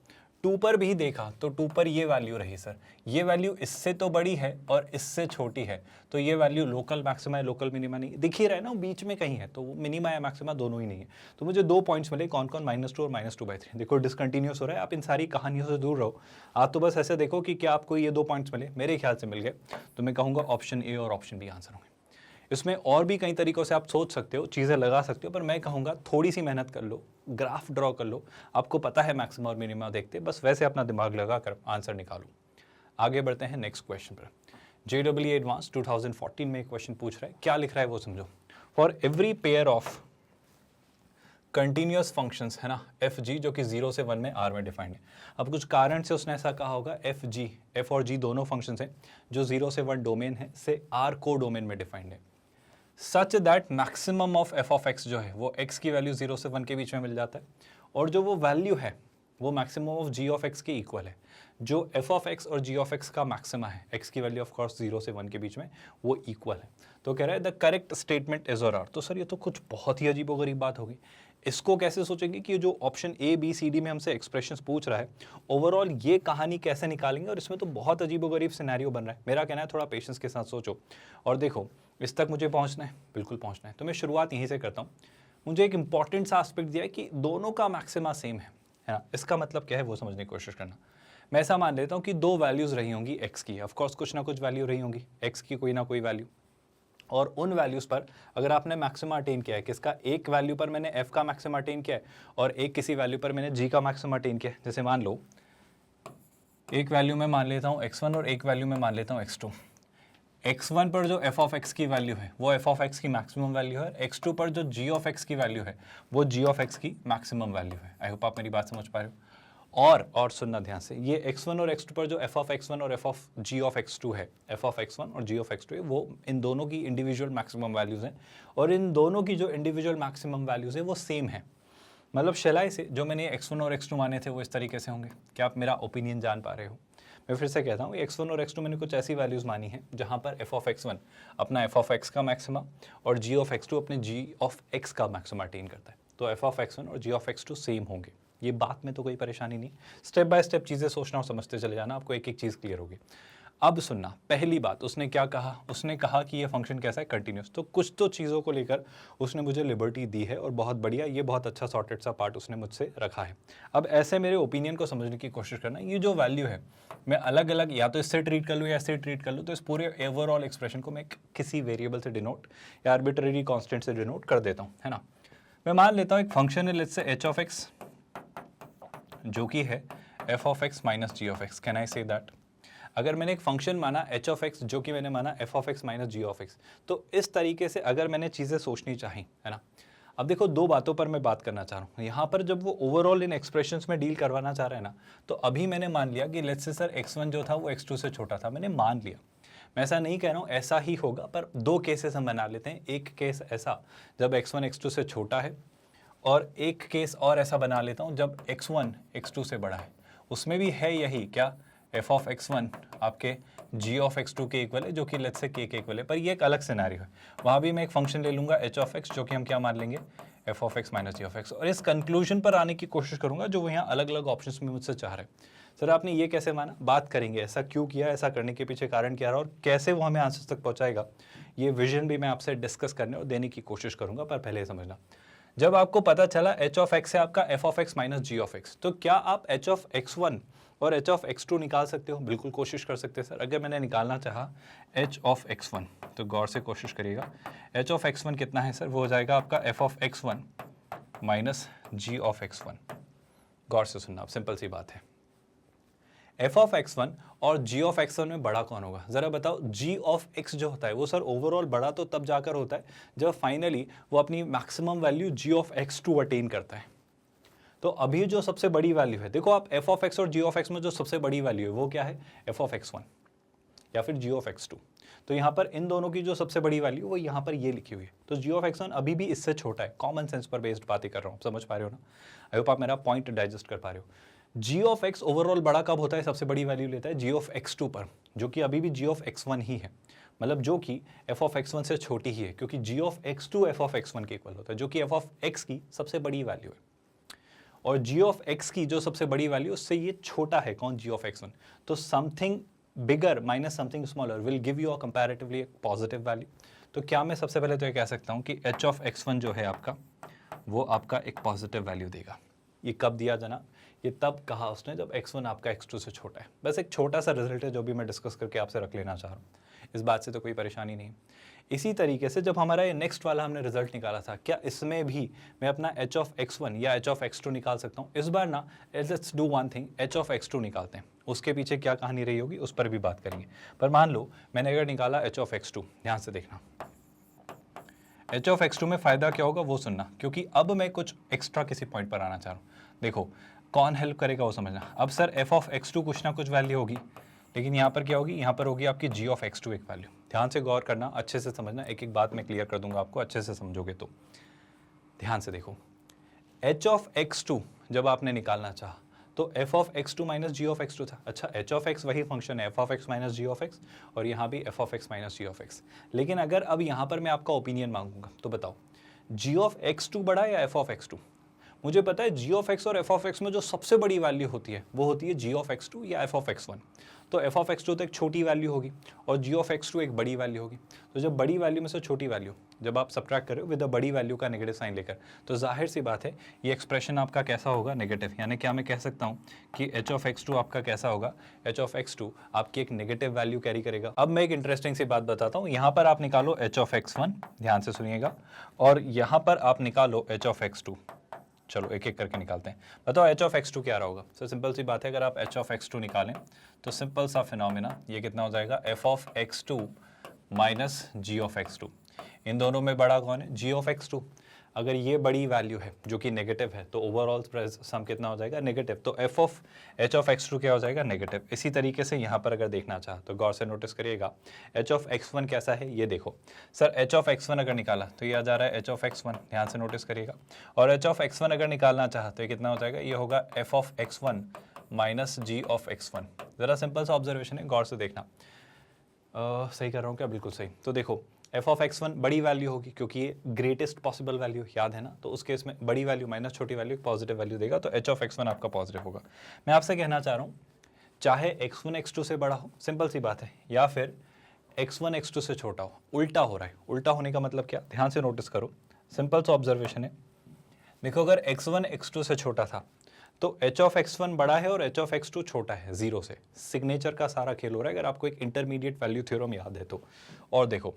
2 पर भी देखा तो 2 पर ये वैल्यू रही सर, ये वैल्यू इससे तो बड़ी है और इससे छोटी है, तो ये वैल्यू लोकल मैक्सिमा है, लोकल मिनिमा नहीं। दिख ही रहा है ना, बीच में कहीं है, तो वो मिनिमा या मैक्सिमा दोनों ही नहीं है। तो मुझे 2 पॉइंट्स मिले, कौन कौन? -2 और -2/3। देखो डिसकंटिन्यूस हो रहा है, आप इन सारी कहानियों से दूर रहो। आप तो बस ऐसे देखो कि क्या आपको ये 2 पॉइंट्स मिले, मेरे ख्याल से मिल गए, तो मैं कहूँगा ऑप्शन ए और ऑप्शन बी आंसर होंगे। इसमें और भी कई तरीकों से आप सोच सकते हो, चीज़ें लगा सकते हो, पर मैं कहूँगा थोड़ी सी मेहनत कर लो, ग्राफ ड्रॉ कर लो। आपको पता है मैक्सिमा और मिनिमा देखते, बस वैसे अपना दिमाग लगा कर आंसर निकालो। आगे बढ़ते हैं नेक्स्ट क्वेश्चन पर। JEE एडवांस 2014 में एक क्वेश्चन पूछ रहा है, क्या लिख रहा है वो समझो। For every pair of continuous functions, है ना, FG जो कि 0 से 1 में R में डिफाइंड है। अब कुछ कारण से उसने ऐसा कहा होगा, F और G दोनों फंक्शंस हैं जो 0 से 1 डोमेन है से R को डोमेन में डिफाइंड है, such that maximum of f of x जो है वो x की वैल्यू 0 से 1 के बीच में मिल जाता है, और जो वो वैल्यू है वो maximum of g of x के इक्वल है। जो f ऑफ x और g ऑफ x का मैक्सिमा है, x की वैल्यू ऑफ कोर्स 0 से 1 के बीच में, वो इक्वल है। तो कह रहा है द करेक्ट स्टेटमेंट इज और आर। तो सर ये तो कुछ बहुत ही अजीबोगरीब बात होगी। इसको कैसे सोचेंगे कि जो option A B C D में हमसे एक्सप्रेशंस पूछ रहा है, ओवरऑल ये कहानी कैसे निकालेंगे, और इसमें तो बहुत अजीबोगरीब सिनेरियो बन रहा है। मेरा कहना है थोड़ा पेशेंस के साथ सोचो और देखो, इस तक मुझे पहुंचना है, बिल्कुल पहुंचना है। तो मैं शुरुआत यहीं से करता हूँ। मुझे एक इंपॉर्टेंट सा एस्पेक्ट दिया है कि दोनों का मैक्सिमा सेम है ना। इसका मतलब क्या है वो समझने की कोशिश करना। मैं ऐसा मान लेता हूँ कि 2 वैल्यूज़ रही होंगी x की, ऑफकोर्स कुछ ना कुछ वैल्यू रही होंगी x की, कोई ना कोई वैल्यू, और उन वैल्यूज़ पर अगर आपने मैक्सिमा अटेन किया है, किसका? एक वैल्यू पर मैंने f का मैक्सिमा अटेन किया है और एक किसी वैल्यू पर मैंने g का मैक्सिमा अटेन किया है। जैसे मान लो एक वैल्यू में मान लेता हूँ x1 और एक वैल्यू में मान लेता हूँ x2। x1 पर जो f ऑफ x की वैल्यू है वो f ऑफ x की मैक्सिमम वैल्यू है, x2 पर जो g ऑफ x की वैल्यू है वो g ऑफ x की मैक्सिमम वैल्यू है। आई होप आप मेरी बात समझ पा रहे हो। और सुनना ध्यान से, ये x1 और x2 पर जो f ऑफ x1 और f of g of x2 है, f ऑफ x1 और g ऑफ x2 है, वो इन दोनों की इंडिविजुअल मैक्सिमम वैल्यूज़ हैं, और इन दोनों की जो इंडिविजुअल मैक्सिमम वैल्यूज़ है वो सेम है। मतलब शलाई से जो मैंने x1 और x2 माने थे वो इस तरीके से होंगे। क्या आप मेरा ओपिनियन जान पा रहे हो? मैं फिर से कहता हूँ, x1 और x2 मैंने कुछ ऐसी वैल्यूज़ मानी है जहाँ पर f ऑफ x1 अपना f ऑफ x का मैक्सिमा और g ऑफ x2 अपने g ऑफ x का मैक्सिमा अटेन करता है। तो f ऑफ x1 और g ऑफ x2 सेम होंगे। ये बात में तो कोई परेशानी नहीं, स्टेप बाय स्टेप चीज़ें सोचना और समझते चले जाना, आपको एक एक चीज़ क्लियर होगी। अब सुनना, पहली बात उसने क्या कहा, उसने कहा कि ये फंक्शन कैसा है? कंटिन्यूस। तो कुछ तो चीज़ों को लेकर उसने मुझे लिबर्टी दी है और बहुत बढ़िया, ये बहुत अच्छा सॉर्टेड सा पार्ट उसने मुझसे रखा है। अब ऐसे मेरे ओपिनियन को समझने की कोशिश करना, ये जो वैल्यू है मैं अलग अलग या तो इससे ट्रीट कर लूँ या इससे ट्रीट कर लूँ, तो इस पूरे ओवरऑल एक्सप्रेशन को मैं किसी वेरिएबल से डिनोट या आर्बिट्रेरी कॉन्स्टेंट से डिनोट कर देता हूँ, है ना। मैं मान लेता हूँ एक फंक्शन है, let's say h of x जो कि है f of x minus g of x। Can I say that? अगर मैंने एक फंक्शन माना h ऑफ x जो कि मैंने माना f of x minus g of x, तो इस तरीके से अगर मैंने चीज़ें सोचनी चाहिए, है ना। अब देखो दो बातों पर मैं बात करना चाह रहा हूँ। यहाँ पर जब वो ओवरऑल इन एक्सप्रेशंस में डील करवाना चाह रहे हैं ना, तो अभी मैंने मान लिया कि लेट्स से सर x1 जो था वो x2 से छोटा था, मैंने मान लिया। मैं ऐसा नहीं कह रहा हूँ ऐसा ही होगा, पर दो केसेस हम बना लेते हैं। एक केस ऐसा जब x1 x2 से छोटा है, और एक केस और ऐसा बना लेता हूँ जब x1 x2 से बड़ा है। उसमें भी है यही क्या, f ऑफ x1 आपके g ऑफ x2 के इक्वल है, जो कि लेट्स से k के इक्वल है, पर ये एक अलग सिनेरियो है। वहाँ भी मैं एक फंक्शन ले लूँगा h ऑफ x, जो कि हम क्या मान लेंगे, f of x minus g of x, और इस कंक्लूजन पर आने की कोशिश करूँगा जो वो यहाँ अलग अलग ऑप्शंस में मुझसे चाह रहे हैं। सर आपने ये कैसे माना, बात करेंगे ऐसा क्यों किया, ऐसा करने के पीछे कारण क्या रहा और कैसे वो हमें आंसर तक पहुँचाएगा, ये विजन भी मैं आपसे डिस्कस करने और देने की कोशिश करूँगा। पर पहले समझना, जब आपको पता चला h ऑफ x है आपका f of x minus g of x, तो क्या आप h ऑफ x1 और h ऑफ x2 निकाल सकते हो? बिल्कुल कोशिश कर सकते हैं सर। अगर मैंने निकालना चाहा h ऑफ x1, तो गौर से कोशिश करिएगा, h ऑफ x1 कितना है सर, वो हो जाएगा आपका f of x1 minus g of x1। गौर से सुनना, आप सिंपल सी बात है, f ऑफ x1 और g ऑफ x1 में बड़ा कौन होगा? जरा बताओ। g ऑफ x जो होता है वो सर ओवरऑल बड़ा तो तब जाकर होता है जब फाइनली वो अपनी maximum value g of x2 attain करता है। तो अभी जो सबसे बड़ी वैल्यू है, देखो आप f ऑफ x और g ऑफ x में जो सबसे बड़ी वैल्यू है वो क्या है, f ऑफ x1 या फिर g ऑफ x2। तो यहाँ पर इन दोनों की जो सबसे बड़ी वैल्यू वो यहाँ पर ये लिखी हुई है। तो g ऑफ x1 अभी भी इससे छोटा है। कॉमन सेंस पर बेस्ड बातें कर रहा हूँ, समझ पा रहे हो ना? आई होप आप मेरा पॉइंट डाइजेस्ट कर पा रहे हो। g ऑफ x ओवरऑल बड़ा कब होता है, सबसे बड़ी वैल्यू लेता है g ऑफ x2 पर, जो कि अभी भी g ऑफ x1 ही है, मतलब जो कि f ऑफ x1 से छोटी ही है, क्योंकि g of x2 f of x1 के इक्वल होता है, जो कि f ऑफ x की सबसे बड़ी वैल्यू है। और g ऑफ x की जो सबसे बड़ी वैल्यू उससे ये छोटा है, कौन, g ऑफ x1। तो something bigger minus something smaller will give you a comparatively positive value. तो क्या मैं सबसे पहले तो ये कह सकता हूँ कि h ऑफ x1 जो है आपका, वो आपका एक पॉजिटिव वैल्यू देगा। ये कब दिया जनाब, ये तब कहा उसने जब x1 आपका x2 से छोटा है। बस एक छोटा सा रिजल्ट है जो भी मैं डिस्कस करके आपसे रख लेना चाह रहा हूँ, इस बात से तो कोई परेशानी नहीं। इसी तरीके से जब हमारा ये नेक्स्ट वाला हमने रिजल्ट निकाला था, क्या इसमें भी मैं अपना h ऑफ x1 या h ऑफ x2 निकाल सकता हूँ? इस बार ना let's do one thing, h of x2 निकालते हैं, उसके पीछे क्या कहानी रही होगी उस पर भी बात करेंगे। पर मान लो मैंने अगर निकाला h ऑफ x2, ध्यान से देखना, h ऑफ x2 में फ़ायदा क्या होगा वो सुनना, क्योंकि अब मैं कुछ एक्स्ट्रा किसी पॉइंट पर आना चाह रहा हूँ। देखो कौन हेल्प करेगा वो समझना। अब सर f ऑफ x2 कुछ ना कुछ वैल्यू होगी, लेकिन यहाँ पर क्या होगी, यहाँ पर होगी आपकी g ऑफ x2 एक वैल्यू। ध्यान से गौर करना, अच्छे से समझना, एक एक बात मैं क्लियर कर दूंगा आपको, अच्छे से समझोगे तो। ध्यान से देखो, h ऑफ x2 जब आपने निकालना चाहा तो f of x2 minus g of x2 था। अच्छा, h ऑफ x वही फंक्शन है f of x minus g of x, और यहाँ भी f of x minus g of x। लेकिन अगर अब यहाँ पर मैं आपका ओपिनियन मांगूंगा तो बताओ, g ऑफ x2 बड़ा या f ऑफ x2? मुझे पता है g ऑफ x और f ऑफ x में जो सबसे बड़ी वैल्यू होती है वो होती है g ऑफ x2 या f ऑफ x1। तो f ऑफ x2 तो एक छोटी वैल्यू होगी और g ऑफ x2 एक बड़ी वैल्यू होगी। तो जब बड़ी वैल्यू में से छोटी वैल्यू जब आप सब्ट्रैक्ट करो विद द बड़ी वैल्यू का नेगेटिव साइन लेकर, तो जाहिर सी बात है ये एक्सप्रेशन आपका कैसा होगा, नेगेटिव। यानी क्या मैं कह सकता हूँ कि h ऑफ x2 आपका कैसा होगा, h ऑफ x2 आपकी एक नेगेटिव वैल्यू कैरी करेगा। अब मैं एक इंटरेस्टिंग सी बात बताता हूँ, यहाँ पर आप निकालो h ऑफ x1, ध्यान से सुनिएगा, और यहाँ पर आप निकालो h ऑफ x2। चलो एक एक करके निकालते हैं। बताओ h ऑफ x2 क्या रहा होगा? सो सिंपल सी बात है, अगर आप h ऑफ x2 निकालें तो सिंपल सा फिनोमेना ये कितना हो जाएगा, f of x2 minus g of x2। इन दोनों में बड़ा कौन है, g ऑफ x2। अगर ये बड़ी वैल्यू है जो कि नेगेटिव है तो ओवरऑल सम कितना हो जाएगा, नेगेटिव। तो h ऑफ x2 क्या हो जाएगा, नेगेटिव। इसी तरीके से यहाँ पर अगर देखना चाह तो गौर से नोटिस करिएगा, h ऑफ x1 कैसा है ये देखो। सर h ऑफ x1 अगर निकाला तो ये आ जा रहा है h ऑफ x1, ध्यान से नोटिस करिएगा। और h ऑफ x1 अगर निकालना चाह तो ये कितना हो जाएगा, ये होगा f of x1 minus g of x1। ज़रा सिंपल सा ऑब्जर्वेशन है, गौर से देखना। सही कर रहा हूँ क्या? बिल्कुल सही। तो देखो f ऑफ x1 बड़ी वैल्यू होगी क्योंकि ये ग्रेटेस्ट पॉसिबल वैल्यू याद है ना, तो उस केस में बड़ी वैल्यू माइनस छोटी वैल्यू पॉजिटिव वैल्यू देगा, तो h ऑफ x1 आपका पॉजिटिव होगा। मैं आपसे कहना चाह रहा हूँ, चाहे x1 x2 से बड़ा हो, सिंपल सी बात है, या फिर x1 x2 से छोटा हो, उल्टा हो रहा है। उल्टा होने का मतलब क्या, ध्यान से नोटिस करो, सिंपल सा ऑब्जर्वेशन है। देखो अगर x1 x2 से छोटा था तो h ऑफ x1 बड़ा है और h ऑफ x2 छोटा है, जीरो से। सिग्नेचर का सारा खेल हो रहा है, अगर आपको एक इंटरमीडिएट वैल्यू थ्योरम याद है तो। और देखो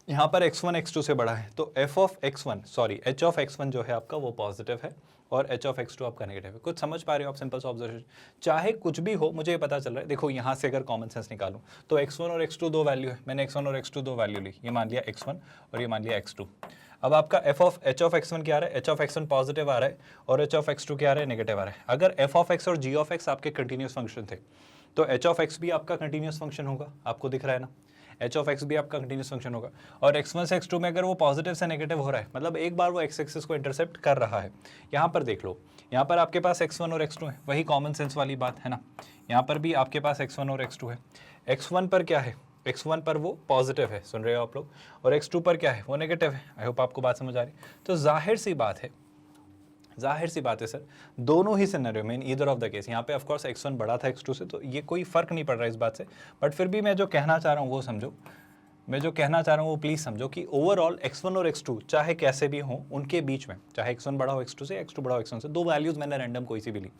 यहाँ पर x1 x2 से बड़ा है तो h ऑफ x1 जो है आपका वो पॉजिटिव है और h ऑफ x2 आपका नेगेटिव है। कुछ समझ पा रहे हो आप? सिंपल सा ऑब्जर्वेशन, चाहे कुछ भी हो मुझे ये पता चल रहा है। देखो यहाँ से अगर कॉमन सेंस निकालूं तो x1 और x2 दो वैल्यू है, मैंने x1 और x2 दो वैल्यू ली, ये मान लिया x1 और ये मान लिया x2। अब आपका एच ऑफ एक्स वन क्या आ रहा है, h of x one positive आ रहा है और एच ऑफ एक्स टू क्या आ रहा है, नेगेटिव आ रहा है। अगर एफ ऑफ एक्स और जी ऑफ एक्स आपके कंटिन्यूस फंक्शन थे तो एच ऑफ एक्स भी आपका कंटिन्यूस फंक्शन होगा, आपको दिख रहा है ना, एच ऑफ एक्स भी आपका कंटिन्यूस फंक्शन होगा। और x1 से x2 में अगर वो पॉजिटिव से नेगेटिव हो रहा है, मतलब एक बार वो x एक्सिस को इंटरसेप्ट कर रहा है। यहाँ पर देख लो, यहाँ पर आपके पास x1 और x2 है, वही कॉमन सेंस वाली बात है ना। यहाँ पर भी आपके पास x1 और x2 है। x1 पर क्या है, x1 पर वो पॉजिटिव है, सुन रहे हो आप लोग, और x2 पर क्या है, वो नेगेटिव है। आई होप आपको बात समझ आ रही। तो जाहिर सी बात है सर, दोनों ही सिनेरियो में, in either of the case, यहाँ पे ऑफ कोर्स x1 बड़ा था x2 से, तो ये कोई फर्क नहीं पड़ रहा है इस बात से। बट फिर भी मैं जो कहना चाह रहा हूँ वो समझो, वो प्लीज समझो कि ओवरऑल x1 और x2 चाहे कैसे भी हो, उनके बीच में चाहे x1 बड़ा हो x2 से, x2 बड़ा हो x1 से, दो वैल्यूज मैंने रैंडम कोई सी भी ली,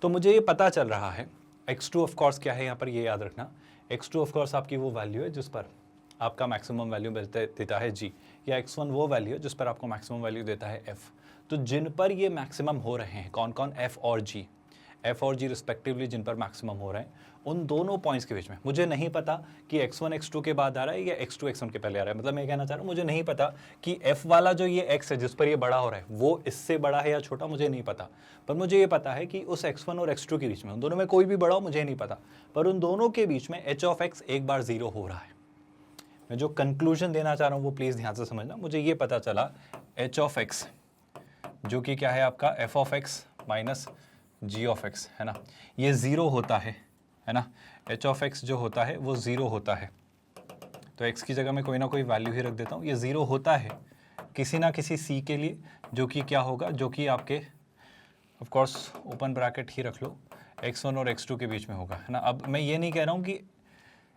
तो मुझे ये पता चल रहा है x2 ऑफ कोर्स क्या है, यहाँ पर ये याद रखना, x2 ऑफ कोर्स आपकी वो वैल्यू है जिस पर आपका मैक्सिमम वैल्यू देता है g, या x1 वो वैल्यू है जिस पर आपको मैक्सिमम वैल्यू देता है f। तो जिन पर ये मैक्सिमम हो रहे हैं, कौन कौन, f और g रिस्पेक्टिवली, जिन पर मैक्सिमम हो रहे हैं, उन दोनों पॉइंट्स के बीच में मुझे नहीं पता कि x1 x2 के बाद आ रहा है या x2 x1 के पहले आ रहा है। मतलब मैं कहना चाह रहा हूँ, मुझे नहीं पता कि f वाला जो ये x है जिस पर ये बड़ा हो रहा है वो इससे बड़ा है या छोटा, मुझे नहीं पता। पर मुझे ये पता है कि उस x1 और x2 के बीच में, उन दोनों में कोई भी बड़ा हो, मुझे नहीं पता, पर उन दोनों के बीच में h ऑफ x एक बार 0 हो रहा है। मैं जो कंक्लूजन देना चाह रहा हूँ वो प्लीज़ ध्यान से समझना। मुझे ये पता चला h ऑफ x जो कि क्या है आपका f of x minus g of x, है ना, ये 0 होता है ना। h ऑफ x जो होता है वो 0 होता है, तो x की जगह में कोई ना कोई वैल्यू ही रख देता हूँ। ये 0 होता है किसी ना किसी c के लिए, जो कि क्या होगा, जो कि आपके ऑफ कोर्स ओपन ब्रैकेट ही रख लो, x1 और x2 के बीच में होगा, है ना। अब मैं ये नहीं कह रहा हूँ कि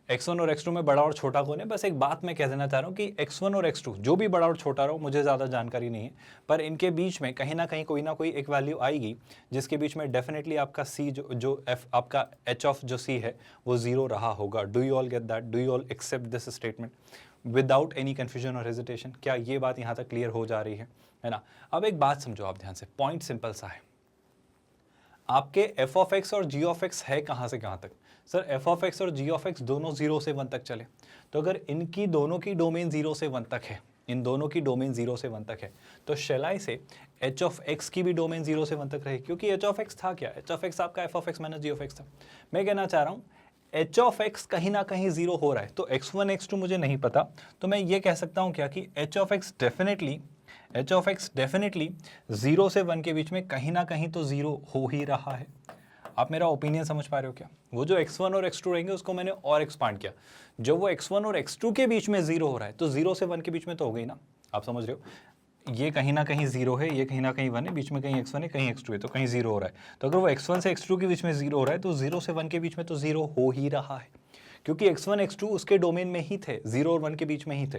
x1 और x2 में बड़ा और छोटा कौन है, बस एक बात मैं कह देना चाह रहा हूँ कि x1 और x2 जो भी बड़ा और छोटा रहो, मुझे ज़्यादा जानकारी नहीं है, पर इनके बीच में कहीं ना कहीं कोई ना कोई एक वैल्यू आएगी जिसके बीच में डेफिनेटली आपका c जो f आपका h ऑफ जो c है वो 0 रहा होगा। Do you all get that, do you all except this statement without any confusion और हेजिटेशन? क्या ये बात यहाँ तक क्लियर हो जा रही है ना। अब एक बात समझो आप ध्यान से, पॉइंट सिंपल सा है, आपके f ऑफ x और g ऑफ x है कहाँ से कहाँ तक। सर f ऑफ x और g ऑफ x दोनों 0 से 1 तक चले, तो अगर इनकी दोनों की डोमेन 0 से 1 तक है, इन दोनों की डोमेन 0 से 1 तक है, तो शेलाई से h ऑफ x की भी डोमेन 0 से 1 तक रहेगी, क्योंकि h ऑफ x था क्या, h ऑफ x आपका f of x minus g of x था। मैं कहना चाह रहा हूँ h ऑफ x कहीं ना कहीं 0 हो रहा है, तो x1 x2 मुझे नहीं पता, तो मैं ये कह सकता हूँ क्या कि h ऑफ x डेफिनेटली 0 से 1 के बीच में कहीं ना कहीं तो 0 हो ही रहा है। आप मेरा ओपिनियन समझ पा रहे हो क्या? वो जो x1 और x2 रहेंगे उसको मैंने और एक्सपांड किया, जब वो x1 और x2 के बीच में 0 हो रहा है तो 0 से 1 के बीच में तो हो गई ना, आप समझ रहे हो। ये कहीं ना कहीं 0 है, ये कहीं ना कहीं 1 है, बीच में कहीं x1 है कहीं x2 है, तो कहीं 0 हो रहा है। तो अगर वो x1 से x2 के बीच में 0 हो रहा है तो 0 से 1 के बीच में तो 0 हो ही रहा है, क्योंकि x1 x2 उसके डोमेन में ही थे, 0 और 1 के बीच में ही थे।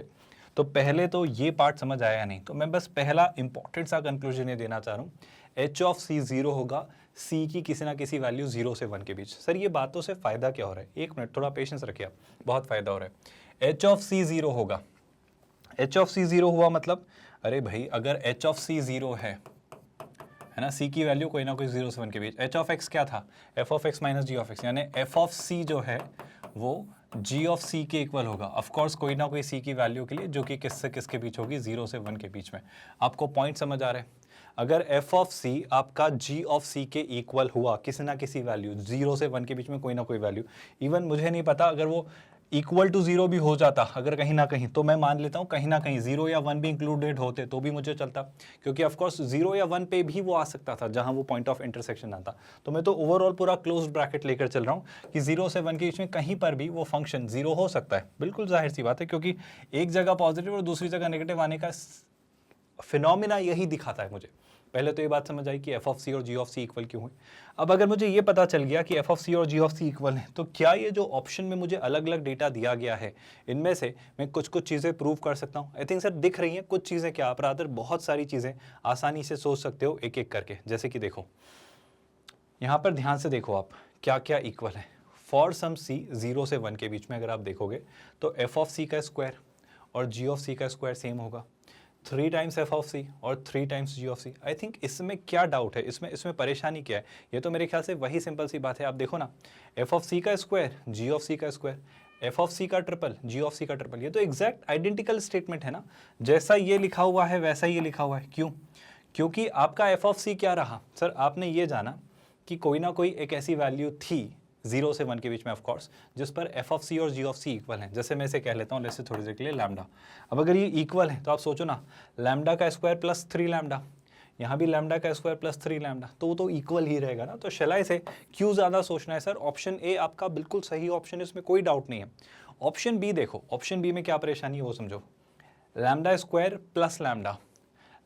तो पहले तो ये पार्ट समझ आया नहीं, तो मैं बस पहला इंपॉर्टेंट सा कंक्लूजन ये देना चाह रहा हूँ, h ऑफ c 0 होगा c की किसी ना किसी वैल्यू 0 से 1 के बीच। सर ये बातों से फायदा क्या हो रहा है, एक मिनट थोड़ा पेशेंस रखिए आप, बहुत फायदा हो रहा है। h ऑफ c 0 होगा, h ऑफ c 0 हुआ मतलब, अरे भाई अगर h ऑफ c 0 है ना, c की वैल्यू कोई ना कोई 0 से 1 के बीच, h ऑफ x क्या था, f of x minus g of x, यानी f ऑफ c जो है वो g ऑफ c के इक्वल होगा। ऑफ कोर्स कोई ना कोई c की वैल्यू के लिए, जो कि किससे किसके बीच होगी, 0 से 1 के बीच में। आपको पॉइंट समझ आ रहा है? अगर f ऑफ c आपका g ऑफ c के इक्वल हुआ किसी ना किसी वैल्यू, 0 से 1 के बीच में कोई ना कोई वैल्यू, इवन मुझे नहीं पता अगर वो इक्वल टू 0 भी हो जाता अगर कहीं ना कहीं, तो मैं मान लेता हूँ कहीं ना कहीं 0 या 1 भी इंक्लूडेड होते तो भी मुझे चलता, क्योंकि ऑफ कोर्स 0 या 1 पे भी वो आ सकता था जहां वो पॉइंट ऑफ इंटरसेक्शन आता। तो मैं तो ओवरऑल पूरा क्लोज्ड ब्रैकेट लेकर चल रहा हूँ कि 0 से 1 के बीच में कहीं पर भी वो फंक्शन 0 हो सकता है। बिल्कुल जाहिर सी बात है, क्योंकि एक जगह पॉजिटिव और दूसरी जगह नेगेटिव आने का फिनोमिना यही दिखाता है मुझे। पहले तो ये बात समझ आई कि f ऑफ c और g ऑफ c इक्वल क्यों है। अब अगर मुझे ये पता चल गया कि f ऑफ c और g ऑफ c इक्वल है, तो क्या ये जो ऑप्शन में मुझे अलग अलग डेटा दिया गया है, इनमें से मैं कुछ कुछ चीज़ें प्रूव कर सकता हूँ? आई थिंक सर दिख रही हैं कुछ चीज़ें, क्या आप रादर बहुत सारी चीज़ें आसानी से सोच सकते हो एक एक करके। जैसे कि देखो यहाँ पर ध्यान से देखो आप, क्या क्या इक्वल है। फॉर सम c 0 से 1 के बीच में अगर आप देखोगे तो f ऑफ c का स्क्वायर और g ऑफ c का स्क्वायर सेम होगा, 3 टाइम्स f ऑफ c और 3 times g of c। I think इसमें क्या डाउट है, इसमें परेशानी क्या है? ये तो मेरे ख्याल से वही सिंपल सी बात है। आप देखो ना, f ऑफ c का स्क्वायर, g ऑफ c का स्क्वायर, एफ ऑफ सी का ट्रिपल, जी ऑफ सी का ट्रिपल, ये तो एग्जैक्ट आइडेंटिकल स्टेटमेंट है ना, जैसा ये लिखा हुआ है वैसा ये लिखा हुआ है। क्यों? क्योंकि आपका एफ ऑफ सी क्या रहा सर, आपने ये जाना कि कोई ना कोई एक ऐसी वैल्यू थी 0 से 1 के बीच में ऑफ कोर्स, जिस पर एफ ऑफ सी और जी ऑफ सी इक्वल हैं। जैसे मैं इसे कह लेता हूँ जैसे थोड़ी देर के लिए लैम्डा। अब अगर ये इक्वल है तो आप सोचो ना, लैम्डा का स्क्वायर प्लस 3 लैम्डा, यहाँ भी लैम्डा का स्क्वायर प्लस 3 लैम्डा, तो वो तो इक्वल ही रहेगा ना। तो शलाई से क्यों ज़्यादा सोचना है सर? ऑप्शन ए आपका बिल्कुल सही ऑप्शन है, इसमें कोई डाउट नहीं है। ऑप्शन बी देखो, ऑप्शन बी में क्या परेशानी है वो समझो। Lambda square plus lambda,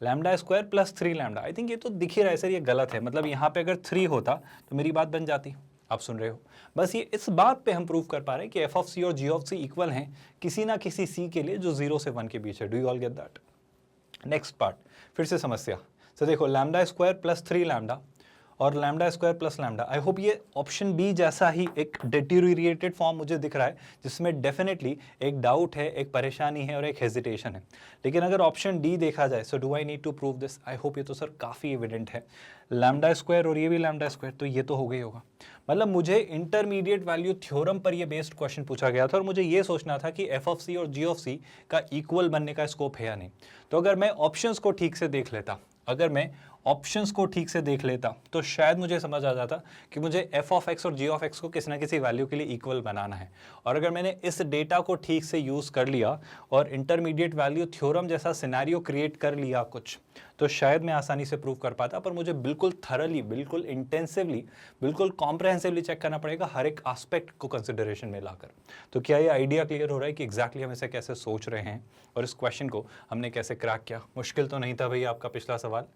lambda square plus 3 lambda, I think ये तो दिख ही रहा है सर, ये गलत है। मतलब यहाँ पे अगर 3 होता तो मेरी बात बन जाती। आप सुन रहे हो? बस ये इस बात पे हम प्रूव कर पा रहे हैं कि एफ ऑफ सी और जी ऑफ सी इक्वल हैं किसी ना किसी सी के लिए जो 0 से 1 के बीच है। Do you all get that? Next part, फिर से समस्या। तो देखो लैम्डा स्क्वायर प्लस 3 लैम्डा और लैम्डा स्क्वायर प्लस लैम्डा, आई होप ये ऑप्शन बी जैसा ही एक डिटेरियोरेटेड फॉर्म मुझे दिख रहा है, जिसमें डेफिनेटली एक डाउट है, एक परेशानी है और एक हेजिटेशन है। लेकिन अगर ऑप्शन डी देखा जाए, so do I need to prove this? I hope ये तो सर काफ़ी एविडेंट है। लैम्डा स्क्वायर और ये भी लैम्डा स्क्वायर, तो ये तो हो गई होगा। मतलब मुझे इंटरमीडिएट वैल्यू थ्योरम पर ये बेस्ड क्वेश्चन पूछा गया था और मुझे ये सोचना था कि एफ ऑफ सी और जी ऑफ सी का इक्वल बनने का स्कोप है या नहीं। तो अगर मैं ऑप्शंस को ठीक से देख लेता, अगर मैं ऑप्शंस को ठीक से देख लेता तो शायद मुझे समझ आ जाता कि मुझे एफ ऑफ एक्स और जी ऑफ एक्स को किसी ना किसी वैल्यू के लिए इक्वल बनाना है। और अगर मैंने इस डेटा को ठीक से यूज़ कर लिया और इंटरमीडिएट वैल्यू थ्योरम जैसा सिनेरियो क्रिएट कर लिया कुछ, तो शायद मैं आसानी से प्रूव कर पाता। पर मुझे बिल्कुल थरली, बिल्कुल इंटेंसिवली, बिल्कुल कॉम्प्रहेंसिवली चेक करना पड़ेगा हर एक एस्पेक्ट को कंसिडरेशन में लाकर। तो क्या ये आइडिया क्लियर हो रहा है कि एग्जैक्टली हम इसे कैसे सोच रहे हैं और इस क्वेश्चन को हमने कैसे क्रैक किया? मुश्किल तो नहीं था भैया आपका पिछला सवाल।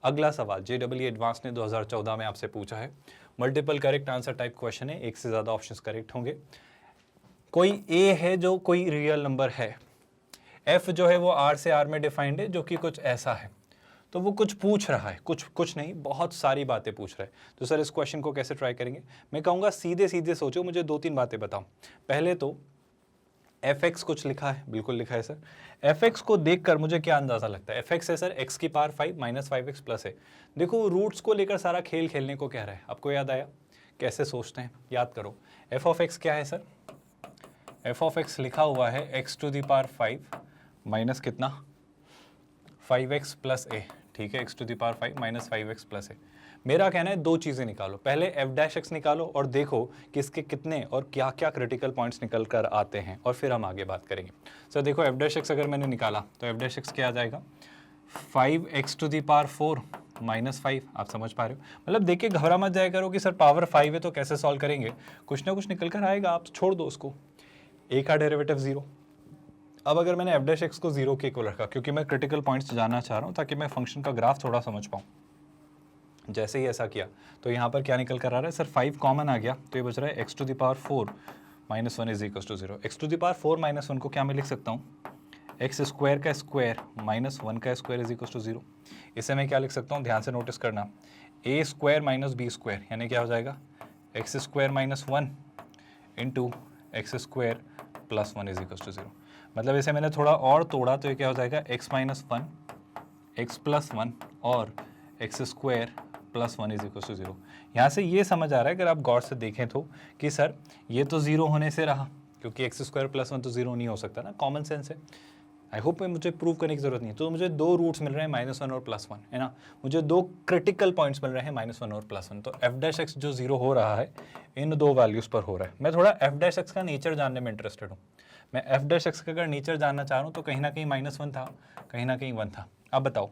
अगला सवाल JEE एडवांस ने 2014 में आपसे पूछा है। Multiple correct answer type question है, एक से ज़्यादा ऑप्शंस करेक्ट होंगे। कोई A है जो कोई रियल नंबर है, F जो है वो R से R में डिफाइंड है, जो कि कुछ ऐसा है। तो वो कुछ पूछ रहा है, कुछ नहीं, बहुत सारी बातें पूछ रहा है। तो सर इस क्वेश्चन को कैसे ट्राई करेंगे? मैं कहूँगा सीधे सीधे सोचो, मुझे 2-3 बातें बताओ। पहले तो fx कुछ लिखा है, बिल्कुल लिखा है सर। fx को देखकर मुझे क्या अंदाजा लगता है? fx है सर x की पावर 5 माइनस 5x प्लस है। देखो रूट्स को लेकर सारा खेल खेलने को कह रहा है। आपको याद आया कैसे सोचते हैं? याद करो। f ऑफ x क्या है सर? f ऑफ x लिखा हुआ है x to the power 5 minus कितना? 5x plus a। ठीक है, x to the power 5 minus 5x plus a। मेरा कहना है दो चीज़ें निकालो। पहले f' निकालो और देखो कि इसके कितने और क्या क्या क्रिटिकल पॉइंट्स निकल कर आते हैं, और फिर हम आगे बात करेंगे। सर देखो f' अगर मैंने निकाला तो f' क्या आ जाएगा? 5x to the power 4 minus 5। आप समझ पा रहे हो? मतलब देख के घबरा मत जाया करो कि सर पावर 5 है तो कैसे सॉल्व करेंगे, कुछ ना कुछ निकल कर आएगा, आप छोड़ दो उसको। a का डेरिवेटिव 0। अब अगर मैंने f' को 0 के इक्वल रखा, क्योंकि मैं क्रिटिकल पॉइंट्स जानना चाह रहा हूँ ताकि मैं फंक्शन का ग्राफ थोड़ा समझ पाऊँ। जैसे ही ऐसा किया तो यहाँ पर क्या निकल कर आ रहा है सर? 5 कॉमन आ गया तो ये बच रहा है x to the power 4 minus 1 is equal to 0। X to the power 4 minus 1 को क्या मैं लिख सकता हूँ? एक्स स्क्वायर का स्क्वायर माइनस 1 का स्क्वायर इज इक्वल टू 0। इसे मैं क्या लिख सकता हूँ? ध्यान से नोटिस करना, a square minus B square, यानी क्या हो जाएगा? X square minus 1 into x square plus 1 is equal to 0। मतलब इसे मैंने थोड़ा और तोड़ा तो ये क्या हो जाएगा? x माइनस 1 एक्स प्लस 1 और x square plus 1 is equal to 0। यहाँ से ये समझ आ रहा है अगर आप गौर से देखें तो कि सर ये तो 0 होने से रहा, क्योंकि एक्स स्क्वायर प्लस 1 तो 0 नहीं हो सकता ना, कॉमन सेंस है। आई होप में मुझे प्रूव करने की जरूरत नहीं है। तो मुझे दो रूट्स मिल रहे हैं -1 और +1, है ना। मुझे दो क्रिटिकल पॉइंट्स मिल रहे हैं -1 और +1। तो f' जो 0 हो रहा है इन दो वैल्यूज़ पर हो रहा है। मैं थोड़ा f' का नेचर जानने में इंटरेस्टेड हूँ। मैं f' का अगर नेचर जानना चाह रहा हूँ तो कहीं ना कहीं -1 था, कहीं ना कहीं 1 था। अब बताओ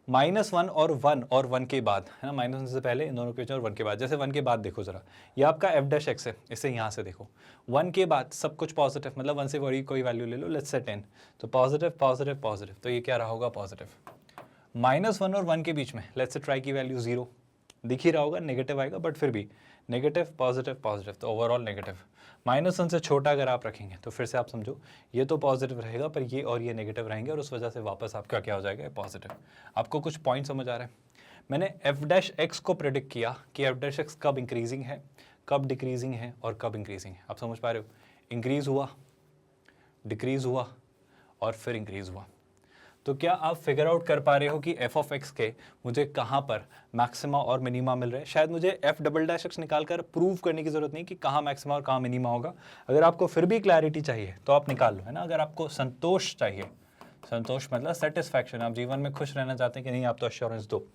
-1 और 1 और 1 के बाद, है ना, -1 से पहले इन दोनों के बीच और 1 के बाद। जैसे 1 के बाद देखो जरा, ये आपका f' है, इसे यहाँ से देखो। 1 के बाद सब कुछ पॉजिटिव, मतलब 1 से बड़ी कोई वैल्यू ले लो, लेट्स से 10, तो पॉजिटिव पॉजिटिव पॉजिटिव, तो ये क्या रहा होगा? पॉजिटिव। -1 और 1 के बीच में लेट्स से ट्राई की वैल्यू 0, दिख ही रहा होगा, नेगेटिव आएगा, बट फिर भी नेगेटिव पॉजिटिव पॉजिटिव, तो ओवरऑल नेगेटिव। -1 से छोटा अगर आप रखेंगे तो फिर से आप समझो ये तो पॉजिटिव रहेगा, पर ये और ये नेगेटिव रहेंगे, और उस वजह से वापस आपका क्या हो जाएगा? पॉजिटिव। आपको कुछ पॉइंट समझ आ रहा है? मैंने f' को प्रेडिक्ट किया कि f' कब इंक्रीजिंग है, कब डिक्रीजिंग है और कब इंक्रीजिंग है। आप समझ पा रहे हो? इंक्रीज हुआ, डिक्रीज हुआ और फिर इंक्रीज हुआ। तो क्या आप फिगर आउट कर पा रहे हो कि एफ ऑफ एक्स के मुझे कहाँ पर मैक्सिमा और मिनिमा मिल रहे हैं? शायद मुझे एफ डबल डैश एक्स निकाल कर प्रूव करने की जरूरत नहीं कि कहाँ मैक्सिमा और कहाँ मिनिमा होगा। अगर आपको फिर भी क्लैरिटी चाहिए तो आप निकाल लो, है ना। अगर आपको संतोष चाहिए, संतोष मतलब सेटिस्फैक्शन, आप जीवन में खुश रहना चाहते हैं कि नहीं, आप तो अश्योरेंस दो,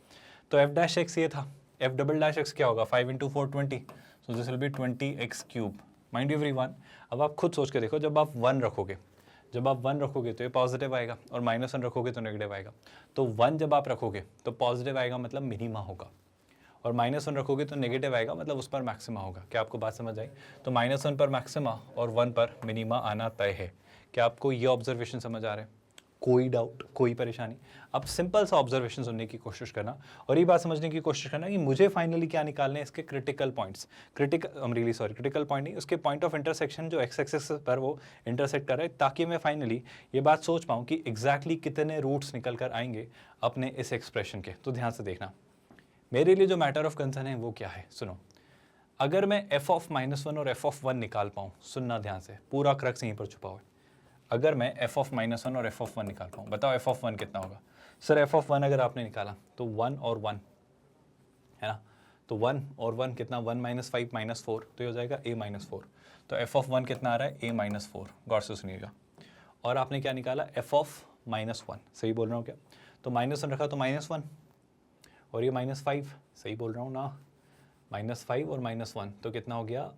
तो एफ डैश एक्स ये था, एफ डबल डैश एक्स क्या होगा, 5 × 4 20, so this will be 20x³ mind everyone. अब आप खुद सोच के देखो, जब आप 1 रखोगे, जब आप 1 रखोगे तो ये पॉजिटिव आएगा, और -1 रखोगे तो नेगेटिव आएगा। तो 1 जब आप रखोगे तो पॉजिटिव आएगा, मतलब मिनिमा होगा, और -1 रखोगे तो नेगेटिव आएगा, मतलब उस पर मैक्सिमा होगा। क्या आपको बात समझ आई? तो -1 पर मैक्सिमा और 1 पर मिनिमा आना तय है। क्या आपको ये ऑब्जर्वेशन समझ आ रहा है? कोई डाउट, कोई परेशानी? अब सिंपल सा ऑब्जर्वेशन सुनने की कोशिश करना और ये बात समझने की कोशिश करना कि मुझे फाइनली क्या निकालने हैं, इसके क्रिटिकल पॉइंट्स। क्रिटिकल पॉइंट नहीं, उसके पॉइंट ऑफ इंटरसेक्शन जो एक्स एक्सिस पर वो इंटरसेक्ट कर रहा है, ताकि मैं फाइनली ये बात सोच पाऊँ कि एग्जैक्टली कितने रूट्स निकल कर आएंगे अपने इस एक्सप्रेशन के। तो ध्यान से देखना, मेरे लिए जो मैटर ऑफ कंसर्न है वो क्या है। सुनो, अगर मैं एफ ऑफ -1 और एफ ऑफ 1 निकाल पाऊँ, सुनना ध्यान से, पूरा क्रक्स यहीं पर छुपा हुआ है। अगर मैं एफ ऑफ -1 और एफ ऑफ 1 निकाल पाऊँ, बताओ एफ ऑफ 1 कितना होगा? सर एफ ऑफ 1 अगर आपने निकाला तो 1 और 1 है ना, तो 1 और 1 कितना, 1 - 5 - 4, तो ये हो जाएगा a - 4। तो एफ ऑफ 1 कितना आ रहा है, a - 4। गौर से सुनिएगा। और आपने क्या निकाला, एफ ऑफ -1, सही बोल रहा हूँ क्या? तो -1 रखा तो -1, और ये -5, सही बोल रहा हूँ ना, -5 और -1 तो कितना हो गया,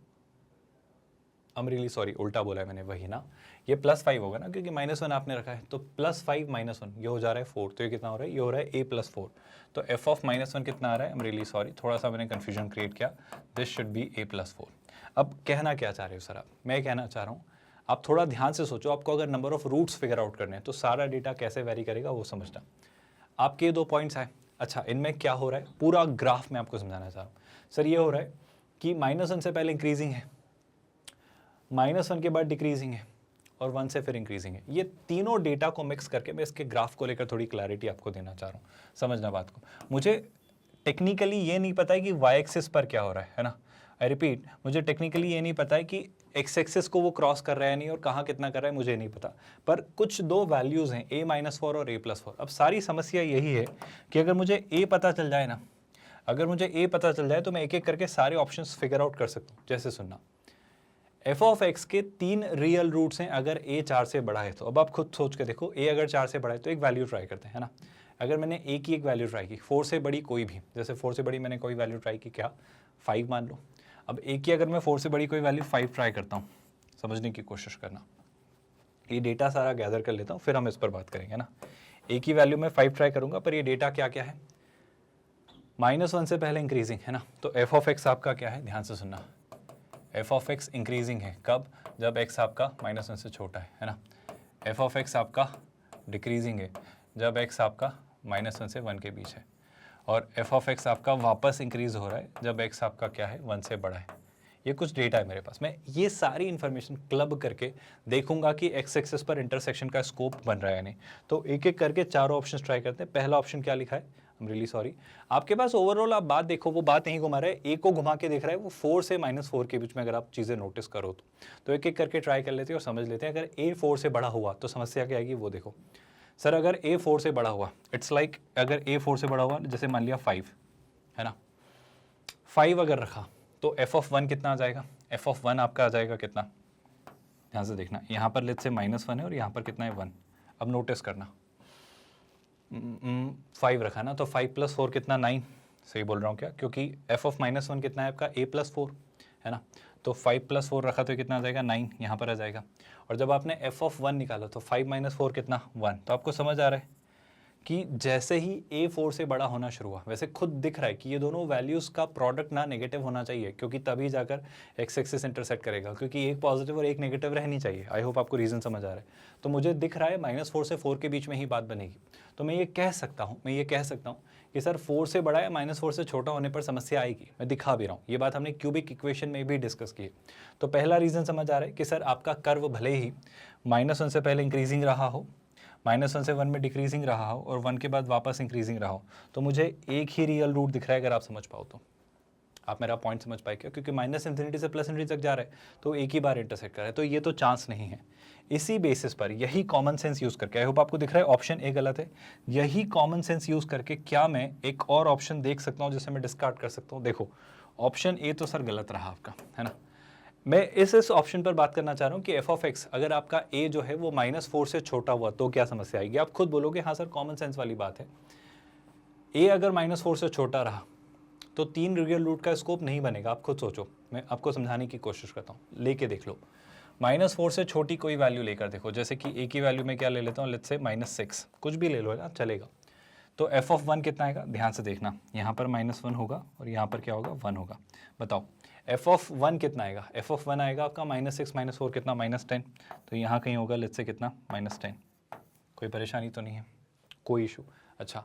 रियली सॉरी, उल्टा बोला है मैंने, वही ना, ये +5 होगा ना, क्योंकि -1 आपने रखा है, तो +5 - 1 ये हो जा रहा है 4, तो ये कितना हो रहा है, ये हो रहा है a + 4। तो एफ ऑफ -1 कितना आ रहा है, रियली सॉरी, थोड़ा सा मैंने कन्फ्यूजन क्रिएट किया, दिस शुड बी a + 4। अब कहना क्या चाह रहे हो सर आप? मैं कहना चाह रहा हूँ, आप थोड़ा ध्यान से सोचो, आपको अगर number of roots figure out करने हैं तो सारा डेटा कैसे वेरी करेगा वो समझना। आपके 2 पॉइंट्स आए, अच्छा इनमें क्या हो रहा है, पूरा ग्राफ मैं आपको समझाना चाह रहा हूँ। सर ये हो रहा है कि -1 से पहले इंक्रीजिंग है, -1 के बाद डिक्रीजिंग है, और 1 से फिर इंक्रीजिंग है। ये तीनों डेटा को मिक्स करके मैं इसके ग्राफ को लेकर थोड़ी क्लैरिटी आपको देना चाह रहा हूँ। समझना बात को, मुझे टेक्निकली ये नहीं पता है कि वाई एक्सिस पर क्या हो रहा है ना। आई रिपीट, मुझे टेक्निकली ये नहीं पता है कि एक्स एक्सिस को वो क्रॉस कर रहा है नहीं, और कहाँ कितना कर रहा है मुझे नहीं पता, पर कुछ 2 वैल्यूज़ हैं, a - 4 और a + 4। अब सारी समस्या यही है कि अगर मुझे a पता चल जाए ना, अगर मुझे a पता चल जाए तो मैं एक एक करके सारे ऑप्शंस फिगर आउट कर सकता हूँ। जैसे सुनना, एफ ऑफ एक्स के 3 रियल रूट्स हैं अगर a 4 से बड़ा है तो। अब आप खुद सोच के देखो, a अगर 4 से बड़ा है तो एक वैल्यू ट्राई करते हैं, है ना। अगर मैंने a की एक वैल्यू ट्राई की, 4 से बड़ी कोई भी, जैसे 4 से बड़ी मैंने कोई वैल्यू ट्राई की, क्या 5 मान लो। अब a की अगर मैं 4 से बड़ी कोई वैल्यू 5 ट्राई करता हूँ, समझने की कोशिश करना, ये डेटा सारा गैदर कर लेता हूँ, फिर हम इस पर बात करेंगे ना। a की वैल्यू में 5 ट्राई करूँगा, पर ये डेटा क्या क्या है, -1 से पहले इंक्रीजिंग है ना। तो एफ ऑफ एक्स आपका क्या है, ध्यान से सुनना, एफ ऑफ एक्स इंक्रीजिंग है, कब, जब एक्स आपका -1 से छोटा है ना। एफ ऑफ एक्स आपका डिक्रीजिंग है, जब एक्स आपका -1 से 1 के बीच है। और एफ ऑफ एक्स आपका वापस इंक्रीज हो रहा है जब एक्स आपका क्या है, 1 से बड़ा है। ये कुछ डेटा है मेरे पास, मैं ये सारी इन्फॉर्मेशन क्लब करके देखूंगा कि एक्स एक्सिस पर इंटरसेक्शन का स्कोप बन रहा है नहीं। तो एक एक करके चारों ऑप्शंस ट्राई करते हैं। पहला ऑप्शन क्या लिखा है, आई एम रियली सॉरी, आपके पास ओवरऑल आप बात देखो, वो बात नहीं घुमा रहा है, ए को घुमा के देख रहा है, वो 4 से -4 के बीच में अगर आप चीज़ें नोटिस करो तो एक एक करके ट्राई कर लेते हैं और समझ लेते हैं। अगर ए 4 से बड़ा हुआ तो समस्या क्या आएगी वो देखो। सर अगर ए 4 से बड़ा हुआ, इट्स लाइक अगर ए 4 से बड़ा हुआ, जैसे मान लिया 5 है ना, 5 अगर रखा तो एफ ऑफ 1 कितना आ जाएगा, एफ ऑफ 1 आपका आ जाएगा कितना, ध्यान से देखना, यहाँ पर लेट्स से -1 है और यहाँ पर कितना है 1। अब नोटिस करना, 5 रखा ना, तो 5 + 4 कितना 9, सही बोल रहा हूँ क्या, क्योंकि एफ ऑफ -1 कितना है आपका a + 4 है ना। तो 5 + 4 रखा तो कितना आ जाएगा 9, यहाँ पर आ जाएगा। और जब आपने एफ ऑफ 1 निकाला तो 5 - 4 कितना 1। तो आपको समझ आ रहा है कि जैसे ही a 4 से बड़ा होना शुरू हुआ, वैसे खुद दिख रहा है कि ये दोनों वैल्यूज़ का प्रोडक्ट ना नेगेटिव होना चाहिए, क्योंकि तभी जाकर एक्स एक्सिस इंटरसेक्ट करेगा, क्योंकि एक पॉजिटिव और एक नेगेटिव रहनी चाहिए। आई होप आपको रीज़न समझ आ रहा है। तो मुझे दिख रहा है -4 से 4 के बीच में ही बात बनेगी। तो मैं ये कह सकता हूँ कि सर 4 से बड़ा है, -4 से छोटा होने पर समस्या आएगी। मैं दिखा भी रहा हूँ, ये बात हमने क्यूबिक इक्वेशन में भी डिस्कस की है। तो पहला रीज़न समझ आ रहा है कि सर आपका कर्व भले ही -1 से पहले इंक्रीजिंग रहा हो, -1 से 1 में डिक्रीजिंग रहा हो, और 1 के बाद वापस इंक्रीजिंग रहा हो, तो मुझे एक ही रियल रूट दिख रहा है अगर आप समझ पाओ तो। आप मेरा पॉइंट समझ पाए क्या? क्योंकि माइनस इन्फिनिटी से प्लस इन्फिनिटी तक जा रहा है तो एक ही बार इंटरसेक्ट कर रहा है, तो ये तो चांस नहीं है। इसी बेसिस पर, यही कॉमन सेंस यूज़ करके, आई होप आपको दिख रहा है ऑप्शन ए गलत है, यही कॉमन सेंस यूज़ करके क्या मैं एक और ऑप्शन देख सकता हूँ जिसे मैं डिस्कार्ड कर सकता हूँ? देखो ऑप्शन ए तो सर गलत रहा आपका, है ना। मैं इस ऑप्शन पर बात करना चाह रहा हूँ कि एफ ऑफ एक्स अगर आपका ए जो है वो -4 से छोटा हुआ तो क्या समस्या आएगी? आप खुद बोलोगे हाँ सर कॉमन सेंस वाली बात है। ए अगर -4 से छोटा रहा तो 3 रियल रूट का स्कोप नहीं बनेगा। आप खुद सोचो, मैं आपको समझाने की कोशिश करता हूँ, लेके देख लो। -4 से छोटी कोई वैल्यू लेकर देखो, जैसे कि ए की वैल्यू में क्या ले लेता हूँ, लेट्स से -6, कुछ भी ले लो ना चलेगा। तो एफ ऑफ 1 कितना आएगा? ध्यान से देखना, यहाँ पर -1 होगा और यहाँ पर क्या होगा? 1 होगा। बताओ एफ ऑफ 1 कितना आएगा? एफ ऑफ 1 आएगा आपका -6 -4 कितना? -10। तो यहाँ कहीं होगा लेट्स से कितना? -10। कोई परेशानी तो नहीं है, कोई इशू? अच्छा,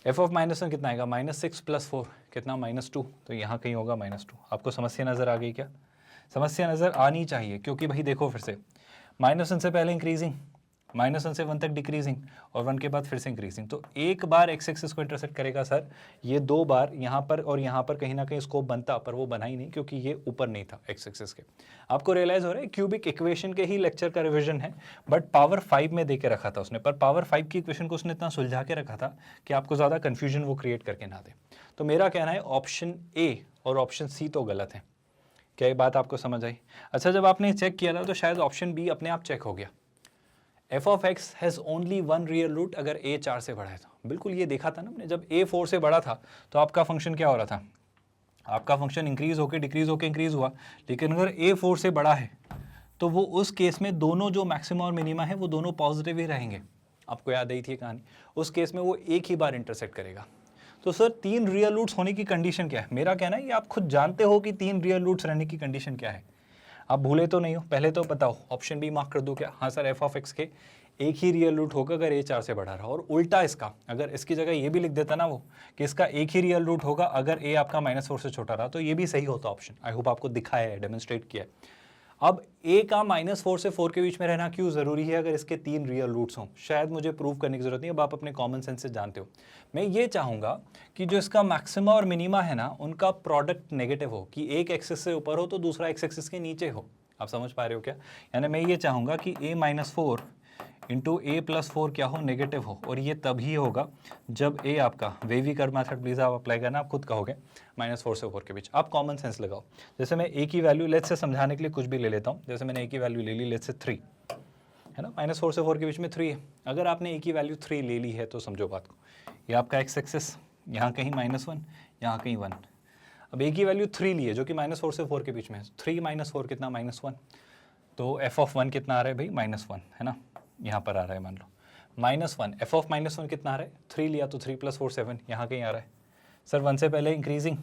एफ ऑफ -1 कितना आएगा? -6 + 4 कितना? -2। तो यहाँ कहीं होगा -2। आपको समस्या नज़र आ गई क्या? समस्या नज़र आनी चाहिए, क्योंकि भाई देखो फिर से -1 से पहले इंक्रीजिंग, -1 से 1 तक डिक्रीजिंग और 1 के बाद फिर से इंक्रीजिंग। तो एक बार एक्स एक्सिस को इंटरसेक्ट करेगा सर, ये 2 बार यहाँ पर और यहाँ पर कहीं ना कहीं स्कोप बनता, पर वो बना ही नहीं क्योंकि ये ऊपर नहीं था एक्स एक्सिस के। आपको रियलाइज हो रहा है क्यूबिक इक्वेशन के ही लेक्चर का रिविजन है, बट पावर 5 में दे के रखा था उसने, पर पावर 5 की इक्वेशन को उसने इतना सुलझा के रखा था कि आपको ज़्यादा कन्फ्यूजन वो क्रिएट करके ना दे। तो मेरा कहना है ऑप्शन ए और ऑप्शन सी तो गलत है। क्या ये बात आपको समझ आई? अच्छा, जब आपने चेक किया था तो शायद ऑप्शन बी अपने आप चेक हो गया। F of x has only 1 real root अगर ए 4 से बड़ा है तो। बिल्कुल ये देखा था ना हमने, जब ए 4 से बड़ा था तो आपका फंक्शन क्या हो रहा था? आपका फंक्शन इंक्रीज होकर डिक्रीज होकर इंक्रीज हुआ। लेकिन अगर ए 4 से बड़ा है तो वो उस केस में दोनों जो मैक्सिमा और मिनिमा है वो दोनों पॉजिटिव ही रहेंगे। आपको याद आई थी कहानी? उस केस में वो एक ही बार इंटरसेक्ट करेगा। तो सर 3 रियल रूट्स होने की कंडीशन क्या है? मेरा कहना है ये आप खुद जानते हो कि 3 रियल रूट्स रहने की कंडीशन क्या है। आप भूले तो नहीं हो? पहले तो बताओ, ऑप्शन बी मार्क कर दो क्या? हाँ सर, एफ ऑफ एक्स के एक ही रियल रूट होगा अगर ए 4 से बड़ा रहा। और उल्टा इसका, अगर इसकी जगह ये भी लिख देता ना वो कि इसका एक ही रियल रूट होगा अगर ए आपका -4 से छोटा रहा, तो ये भी सही होता ऑप्शन। आई होप आपको दिखाया है, डेमोन्स्ट्रेट किया है। अब ए का -4 से 4 के बीच में रहना क्यों ज़रूरी है अगर इसके 3 रियल रूट्स हों? शायद मुझे प्रूव करने की ज़रूरत नहीं, अब आप अपने कॉमन सेंस से जानते हो। मैं ये चाहूँगा कि जो इसका मैक्सिमा और मिनिमा है ना, उनका प्रोडक्ट नेगेटिव हो, कि एक एक्सिस से ऊपर हो तो दूसरा एक्स एक्सिस के नीचे हो। आप समझ पा रहे हो क्या? यानी मैं ये चाहूँगा कि a -4 इंटू a + 4 क्या हो? नेगेटिव हो। और ये तभी होगा जब a आपका, वेवी कर्व मेथड प्लीज़ आप अप्लाई करना, आप खुद कहोगे -4 से 4 के बीच। आप कॉमन सेंस लगाओ। जैसे मैं a की वैल्यू लेट्स से समझाने के लिए कुछ भी ले लेता हूँ। जैसे मैंने a की वैल्यू ले ली लेट्स से 3, है ना, -4 से 4 के बीच में 3 है। अगर आपने a की वैल्यू 3 ले ली है तो समझो बात को, ये आपका एक्स एक्सिस, यहाँ कहीं -1, यहाँ कहीं 1। अब a की वैल्यू 3 ली है जो कि -4 से 4 के बीच में है। 3 - 4 कितना? -1। तो एफ ऑफ 1 कितना आ रहा है भाई? -1, है ना, यहाँ पर आ रहा है मान लो -1। एफ ऑफ -1 कितना आ रहा है? 3 लिया तो 3 + 4 7, यहाँ कहीं आ रहा है। सर 1 से पहले इंक्रीजिंग,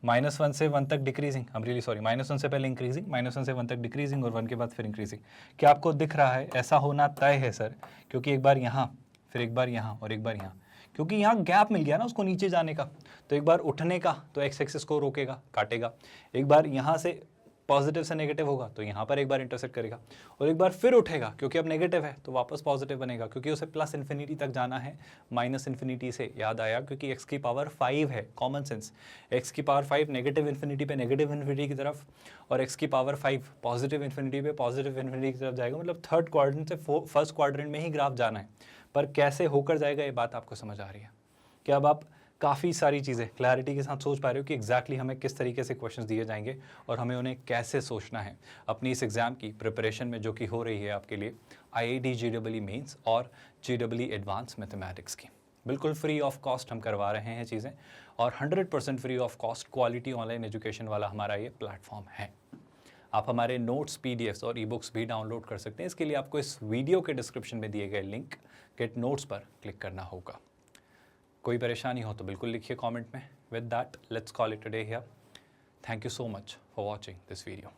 -1 से 1 तक decreasing, I am really sorry, -1 से पहले इंक्रीजिंग, -1 से 1 तक डिक्रीजिंग और 1 के बाद फिर इंक्रीजिंग। क्या आपको दिख रहा है? ऐसा होना तय है सर, क्योंकि एक बार यहाँ, फिर एक बार यहाँ और एक बार यहाँ, क्योंकि यहाँ गैप मिल गया ना उसको नीचे जाने का। तो एक बार उठने का तो एक्स एक्सिस को रोकेगा, काटेगा। एक बार यहाँ से पॉजिटिव से नेगेटिव होगा तो यहाँ पर एक बार इंटरसेक्ट करेगा, और एक बार फिर उठेगा क्योंकि अब नेगेटिव है तो वापस पॉजिटिव बनेगा, क्योंकि उसे प्लस इन्फिनिटी तक जाना है -इन्फिनिटी से। याद आया? क्योंकि x की पावर 5 है, कॉमन सेंस। x की पावर 5 नेगेटिव इन्फिनिटी पे नेगेटिव इन्फिनिटी की तरफ, और x की पावर 5 पॉजिटिव इन्फिनिटी पे पॉजिटिव इन्फिनिटी की तरफ जाएगा। मतलब थर्ड क्वाड्रेंट से फर्स्ट क्वाड्रेंट में ही ग्राफ जाना है, पर कैसे होकर जाएगा ये बात आपको समझ आ रही है? कि अब आप काफ़ी सारी चीज़ें क्लैरिटी के साथ सोच पा रहे हो कि एग्जैक्टली हमें किस तरीके से क्वेश्चंस दिए जाएंगे और हमें उन्हें कैसे सोचना है अपनी इस एग्ज़ाम की प्रिपरेशन में जो कि हो रही है आपके लिए IIT JEE मेंस और JEE एडवांस मैथमेटिक्स की। बिल्कुल फ्री ऑफ कॉस्ट हम करवा रहे हैं चीज़ें, और 100% free of cost quality online education वाला हमारा ये प्लेटफॉर्म है। आप हमारे नोट्स, PDFs और ई-बुक्स भी डाउनलोड कर सकते हैं। इसके लिए आपको इस वीडियो के डिस्क्रिप्शन में दिए गए लिंक गेट नोट्स पर क्लिक करना होगा। कोई परेशानी हो तो बिल्कुल लिखिए कमेंट में। With that let's call it today here. Thank you so much for watching this video.